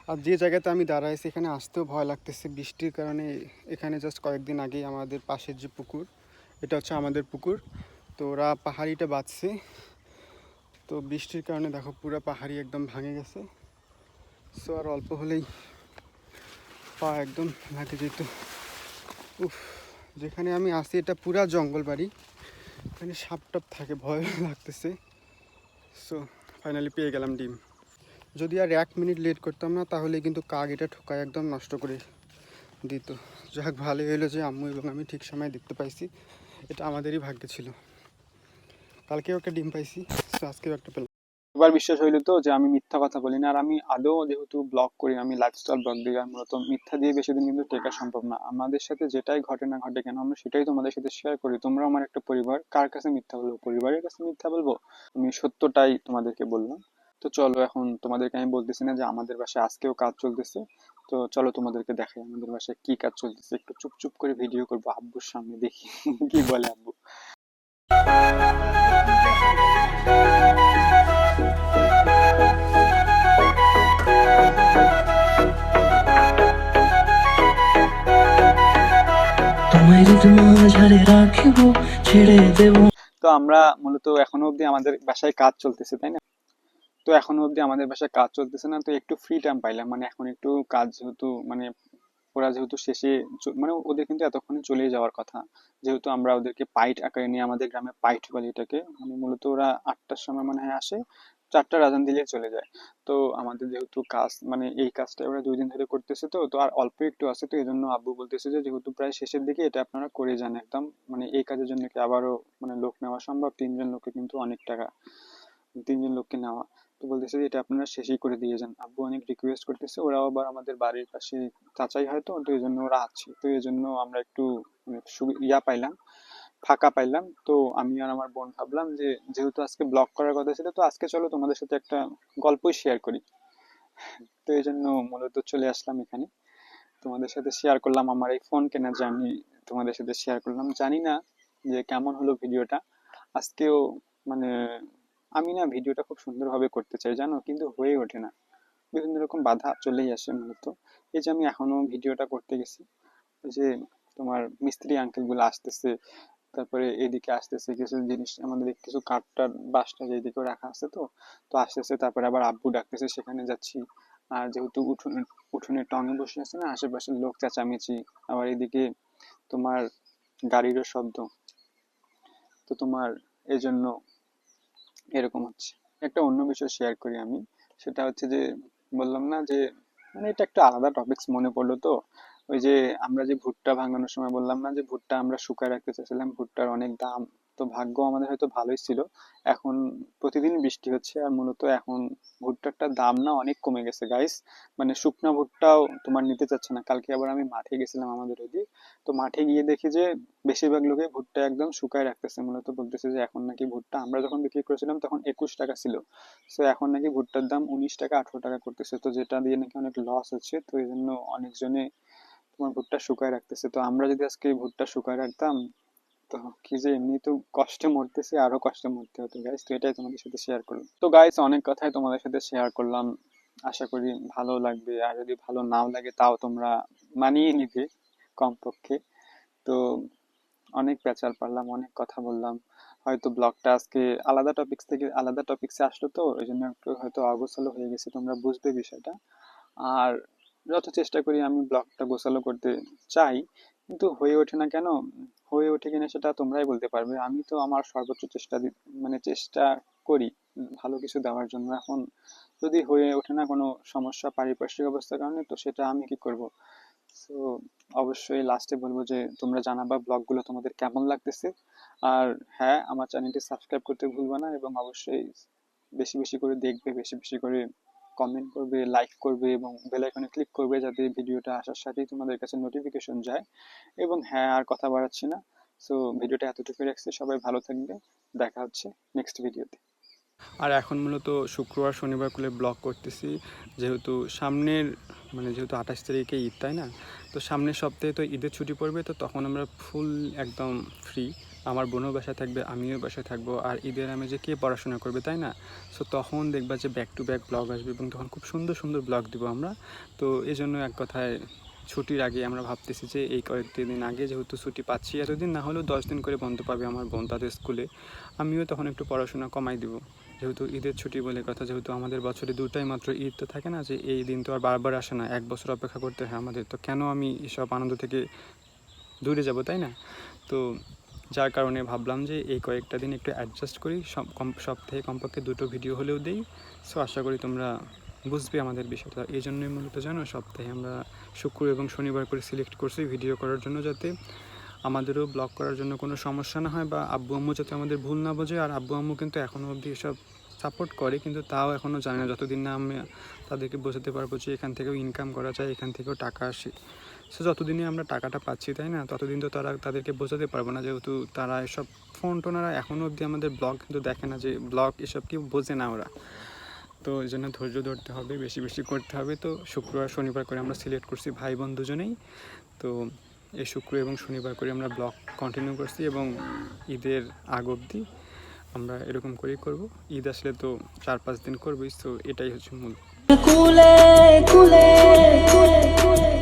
আর যে জায়গাতে আমি দাঁড়াইছি এখানে আসতেও ভয় লাগতেছে বৃষ্টির কারণে। এখানে জাস্ট কয়েকদিন আগেই আমাদের পাশের যে পুকুর, এটা হচ্ছে আমাদের পুকুর, তো ওরা পাহাড়িটা বাঁধছে, তো বৃষ্টির কারণে দেখো পুরো পাহাড়ি একদম ভাঙে গেছে। সো আর অল্প হলেই পা একদম লাগে যেত। উফ, যেখানে আমি আসি এটা পুরা জঙ্গল বাড়ি, এখানে সাপ টাপ থাকে, ভয় লাগতেছে। সো ফাইনালি পেয়ে গেলাম ডিম। যদি আর 1 মিনিট লেট করতাম না তাহলে কিন্তু কাক এটা ঠোকায় একদম নষ্ট করে দিত। যাক ভালোই হলো যে আম্মু এবং আমি ঠিক সময় দেখতে পাইছি, এটা আমাদেরই ভাগ্যে ছিল। কালকেও একটা ডিম পাইছি, সো আজকেও একটা পেলাম। এবার বিশ্বাস হইলো তো যে আমি মিথ্যা কথা বলি না। আর আমি আদৌ যেহেতু ব্লগ করি, আমি লাইফস্টাইল ব্লগ দিই, আর মূলত মিথ্যা দিয়ে বেশি দিন কিন্তু টেকা সম্ভব না। আমাদের সাথে যেটাই ঘটে না ঘটে কেন আমরা সেটাই তোমাদের সাথে শেয়ার করি। তোমরা আমার একটা পরিবার, কার কাছে মিথ্যা বলবো? পরিবারের কাছে মিথ্যা বলবো? আমি সত্যটাই তোমাদেরকে বললাম। তো চলো, এখন তোমাদেরকে আমি বলতেছি না যে আমাদের বাসায় আজকেও কাজ চলতেছে। তো চলো তোমাদেরকে দেখাই আমাদের বাসায় কি কাজ চলতেছে। একটু চুপ চুপ করে ভিডিও করবো আব্বুর সামনে, দেখি কি বলে আব্বু। তোমায় যদি মাঝারে রাখিব ছেড়ে দেব। তো আমরা মূলত এখনো অবধি আমাদের বাসায় কাজ চলতেছে, তাই না? তো এখনো অবধি আমাদের বাসায় কাজ চলতেছে না, তো একটু ফ্রি টাইম পাইলাম। মানে এখন একটু কাজ যেহেতু মানে ওরা যেহেতু শেষে মানে ওদের কিন্তু এতক্ষণে চলে যাওয়ার কথা। যেহেতু আমরা ওদেরকে পাইট আকারে নিয়ে, আমাদের গ্রামে পাইট বলে এটাকে, মানে মূলত ওরা 8টার সময় মনে হয় আসে, 4টার আজান দিলে চলে যায়। তো আমাদের যেহেতু কাজ মানে এই কাজটা ওরা 2 দিন ধরে করতেছে, তো তো আর অল্প একটু আছে, তো এই জন্য আব্বু বলতেছে যে যেহেতু প্রায় শেষের দিকে এটা আপনারা করে যান একদম। মানে এই কাজের জন্য কি আবারও মানে লোক নেওয়া সম্ভব? 3জন লোকে কিন্তু অনেক টাকা, 3জন লোককে নেওয়া। তো বলতেছে যে এটা আপনারা শেষই করে দিয়ে যান। আব্বু অনেক রিকোয়েস্ট করতেছে, ওরাও আবার আমাদের বাড়ির পাশে চাচাই হয়তো, তো এই জন্য ওরা আছে, তো এই জন্য আমরা একটু মানে ইয়া পাইলাম, ফাঁকা পাইলাম। তো আমি আর আমার বোন ভাবলাম যে যেহেতু আজকে ব্লগ করার কথা ছিল, তো আজকে চলো তোমাদের সাথে একটা গল্পই শেয়ার করি। তো এই জন্য মূলত চলে আসলাম এখানে, তোমাদের সাথে শেয়ার করলাম আমার এই ফোন কেনার জার্নি, তোমাদের সাথে শেয়ার করলাম। জানি না যে কেমন হলো ভিডিওটা আজকেও। মানে আমি না ভিডিওটা খুব সুন্দরভাবে করতে চাই জানো, কিন্তু হয়ে ওঠে না, বিভিন্ন রকম বাধা চলেই আসে মূলত। এই যে আমি এখনো ভিডিওটা করতে গেছি, এই যে তোমার মিস্ত্রি আঙ্কেল গুলো আসতেছে, তারপরে এদিকে আসতেছে কিছু জিনিস, আমাদের কিছু কাঠটার বাসটা যেদিকে রাখা আছে, তো তো আসতেছে, তারপরে আবার আব্বু ডাকতেছে, সেখানে যাচ্ছি। আর যেহেতু উঠোনে টঙে বসে আছে না, আশেপাশের লোক চেঁচামেচি, আবার এদিকে তোমার গাড়িরও শব্দ, তো তোমার এই জন্য এরকম হচ্ছে। একটা অন্য বিষয় শেয়ার করি আমি, সেটা হচ্ছে যে বললাম না যে মানে এটা একটা আলাদা টপিকস মনে পড়লো তো। ওই যে আমরা যে ভুট্টা ভাঙানোর সময় বললাম না যে ভুট্টা আমরা শুকায় রাখতে চাইছিলাম, ভুট্টার অনেক দাম। তো ভাগ্য আমাদের হয়তো ভালোই ছিল, এখন প্রতিদিন বৃষ্টি হচ্ছে, আর মূলত এখন ভুট্টারটা দাম না অনেক কমে গেছে গাইস। মানে শুকনা ভুট্টাও তোমার নিতে চাচ্ছে না। কালকে আবার আমি মাঠে গেছিলাম আমাদের ওইদিকে, তো মাঠে গিয়ে দেখি যে বেশিরভাগ লোকে ভুট্টা একদম শুকায় রাখতেছে। মূলত বলতেছে যে এখন নাকি ভুট্টা, আমরা যখন বিক্রি করেছিলাম তখন 21 টাকা ছিল, তো এখন নাকি ভুট্টার দাম 19 টাকা 18 টাকা করতেছে, তো যেটা দিয়ে নাকি অনেক লস হচ্ছে। তো এই জন্য অনেকজনে তোমার ভুট্টা শুকায় রাখতেছে। তো আমরা যদি আজকে ভুট্টা শুকায় রাখতাম, তো কি যে এমনি তো কষ্টে মরতেছে, আরো কষ্টে মরতে হতো গাইস। তো এটাই তোমাদের সাথে শেয়ার করলাম। তো গাইস অনেক কথাই তোমাদের সাথে শেয়ার করলাম, আশা করি ভালো লাগবে। আর যদি ভালো নাও লাগে তাও তোমরা মানিয়ে নিবে কমপক্ষে। তো অনেক পেঁচাল পারলাম, অনেক কথা বললাম। হয়তো ব্লগটা আজকে আলাদা টপিক্স থেকে আলাদা টপিক্সে আসলো, তো এই জন্য একটু হয়তো অগোছালো হয়ে গেছে, তোমরা বুঝবে বিষয়টা। আর যত চেষ্টা করি আমি ব্লগটা গোছালো করতে চাই, কিন্তু হয়ে ওঠে না কেন, হয়ে ওঠে কিনা সেটা তোমরাই বলতে পারবে। আমি তো আমার সর্বোচ্চ চেষ্টা মানে চেষ্টা করি ভালো কিছু দেওয়ার জন্য। এখন যদি হয়ে ওঠে না কোনো সমস্যা, পারিপার্শ্বিক অবস্থার কারণে, তো সেটা আমি কি করব? তো অবশ্যই লাস্টে বলবো যে তোমরা জানাবা ব্লগগুলো তোমাদের কেমন লাগতেছে। আর হ্যাঁ, আমার চ্যানেলটি সাবস্ক্রাইব করতে ভুলবা না, এবং অবশ্যই বেশি বেশি করে দেখবে, বেশি বেশি করে কমেন্ট করবে, লাইক করবে, এবং বেল আইকনে ক্লিক করবে যাতে ভিডিওটা আসার সাথেই তোমাদের কাছে নোটিফিকেশন যায়। এবং হ্যাঁ, আর কথা বাড়াচ্ছি না, সো ভিডিওটা এতটুকু রাখছি। সবাই ভালো থাকবে, দেখা হচ্ছে নেক্সট ভিডিওতে। আর এখন মূলত শুক্রবার শনিবার করে ব্লগ করতেছি, যেহেতু সামনের মানে যেহেতু 28 তারিখে ঈদ, তাই না? তো সামনের সপ্তাহে তো ঈদের ছুটি পড়বে, তো তখন আমরা ফুল একদম ফ্রি। আমার বোনও বাসায় থাকবে, আমিও বাসায় থাকবো, আর ঈদের আমি যে কে পড়াশোনা করবে, তাই না? সো তখন দেখবা যে ব্যাক টু ব্যাক ব্লগ আসবে এবং তখন খুব সুন্দর সুন্দর ব্লগ দিব আমরা। তো এই জন্য এক কথায় ছুটির আগে আমরা ভাবতেছি যে এই কয়েকদিন আগে যেহেতু ছুটি পাচ্ছি, এতদিন না হলেও 10 দিন করে বন্ধ পাবে আমার বোন তাদের স্কুলে, আমিও তখন একটু পড়াশোনা কমাই দিব। যেহেতু ঈদের ছুটি বলে কথা, যেহেতু আমাদের বছরে দুটাই মাত্র ঈদ, তো থাকে না যে এই দিন তো আর বারবার আসে না, 1 বছর অপেক্ষা করতে হয় আমাদের, তো কেন আমি এসব আনন্দ থেকে দূরে যাব, তাই না? তো যার কারণে ভাবলাম যে এই কয়েকটা দিন একটু অ্যাডজাস্ট করি, সপ্তাহে কমপক্ষে 2টো ভিডিও হলেও দেই। সো আশা করি তোমরা বুঝবে আমাদের বিষয়টা। এই জন্যই মূলত জানো সপ্তাহে আমরা শুক্র এবং শনিবার করে সিলেক্ট করছি ভিডিও করার জন্য, যাতে আমাদেরও ব্লগ করার জন্য কোনো সমস্যা না হয়, বা আব্বু আম্মু যাতে আমাদের ভুল না বোঝে। আর আব্বু আম্মু কিন্তু এখনও অবধি এসব সাপোর্ট করে, কিন্তু তাও এখনও জানে না, যতদিন না আমি তাদেরকে বোঝাতে পারবো যে এখান থেকেও ইনকাম করা যায়, এখান থেকেও টাকা আসে। সো যতদিনই আমরা টাকাটা পাচ্ছি, তাই না, ততদিন তো তাদেরকে বোঝাতে পারবো না, যেহেতু তারা এসব ফোন টোনারা এখনও অবধি আমাদের ব্লগ কিন্তু দেখে না, যে ব্লগ এসব কি বোঝে না ওরা। তো এই জন্য ধৈর্য ধরতে হবে, বেশি বেশি করতে হবে। তো শুক্রবার শনিবার করে আমরা সিলেক্ট করছি ভাই বোন দুজনেই। তো এই শুক্র এবং শনিবার করে আমরা ব্লগ কন্টিনিউ করছি, এবং ঈদের আগ অবধি আমরা এরকম করেই করব। ঈদ আসলে তো 4-5 দিন করবই, তো এটাই হচ্ছে মূল। কুলে কুলে কুলে কুলে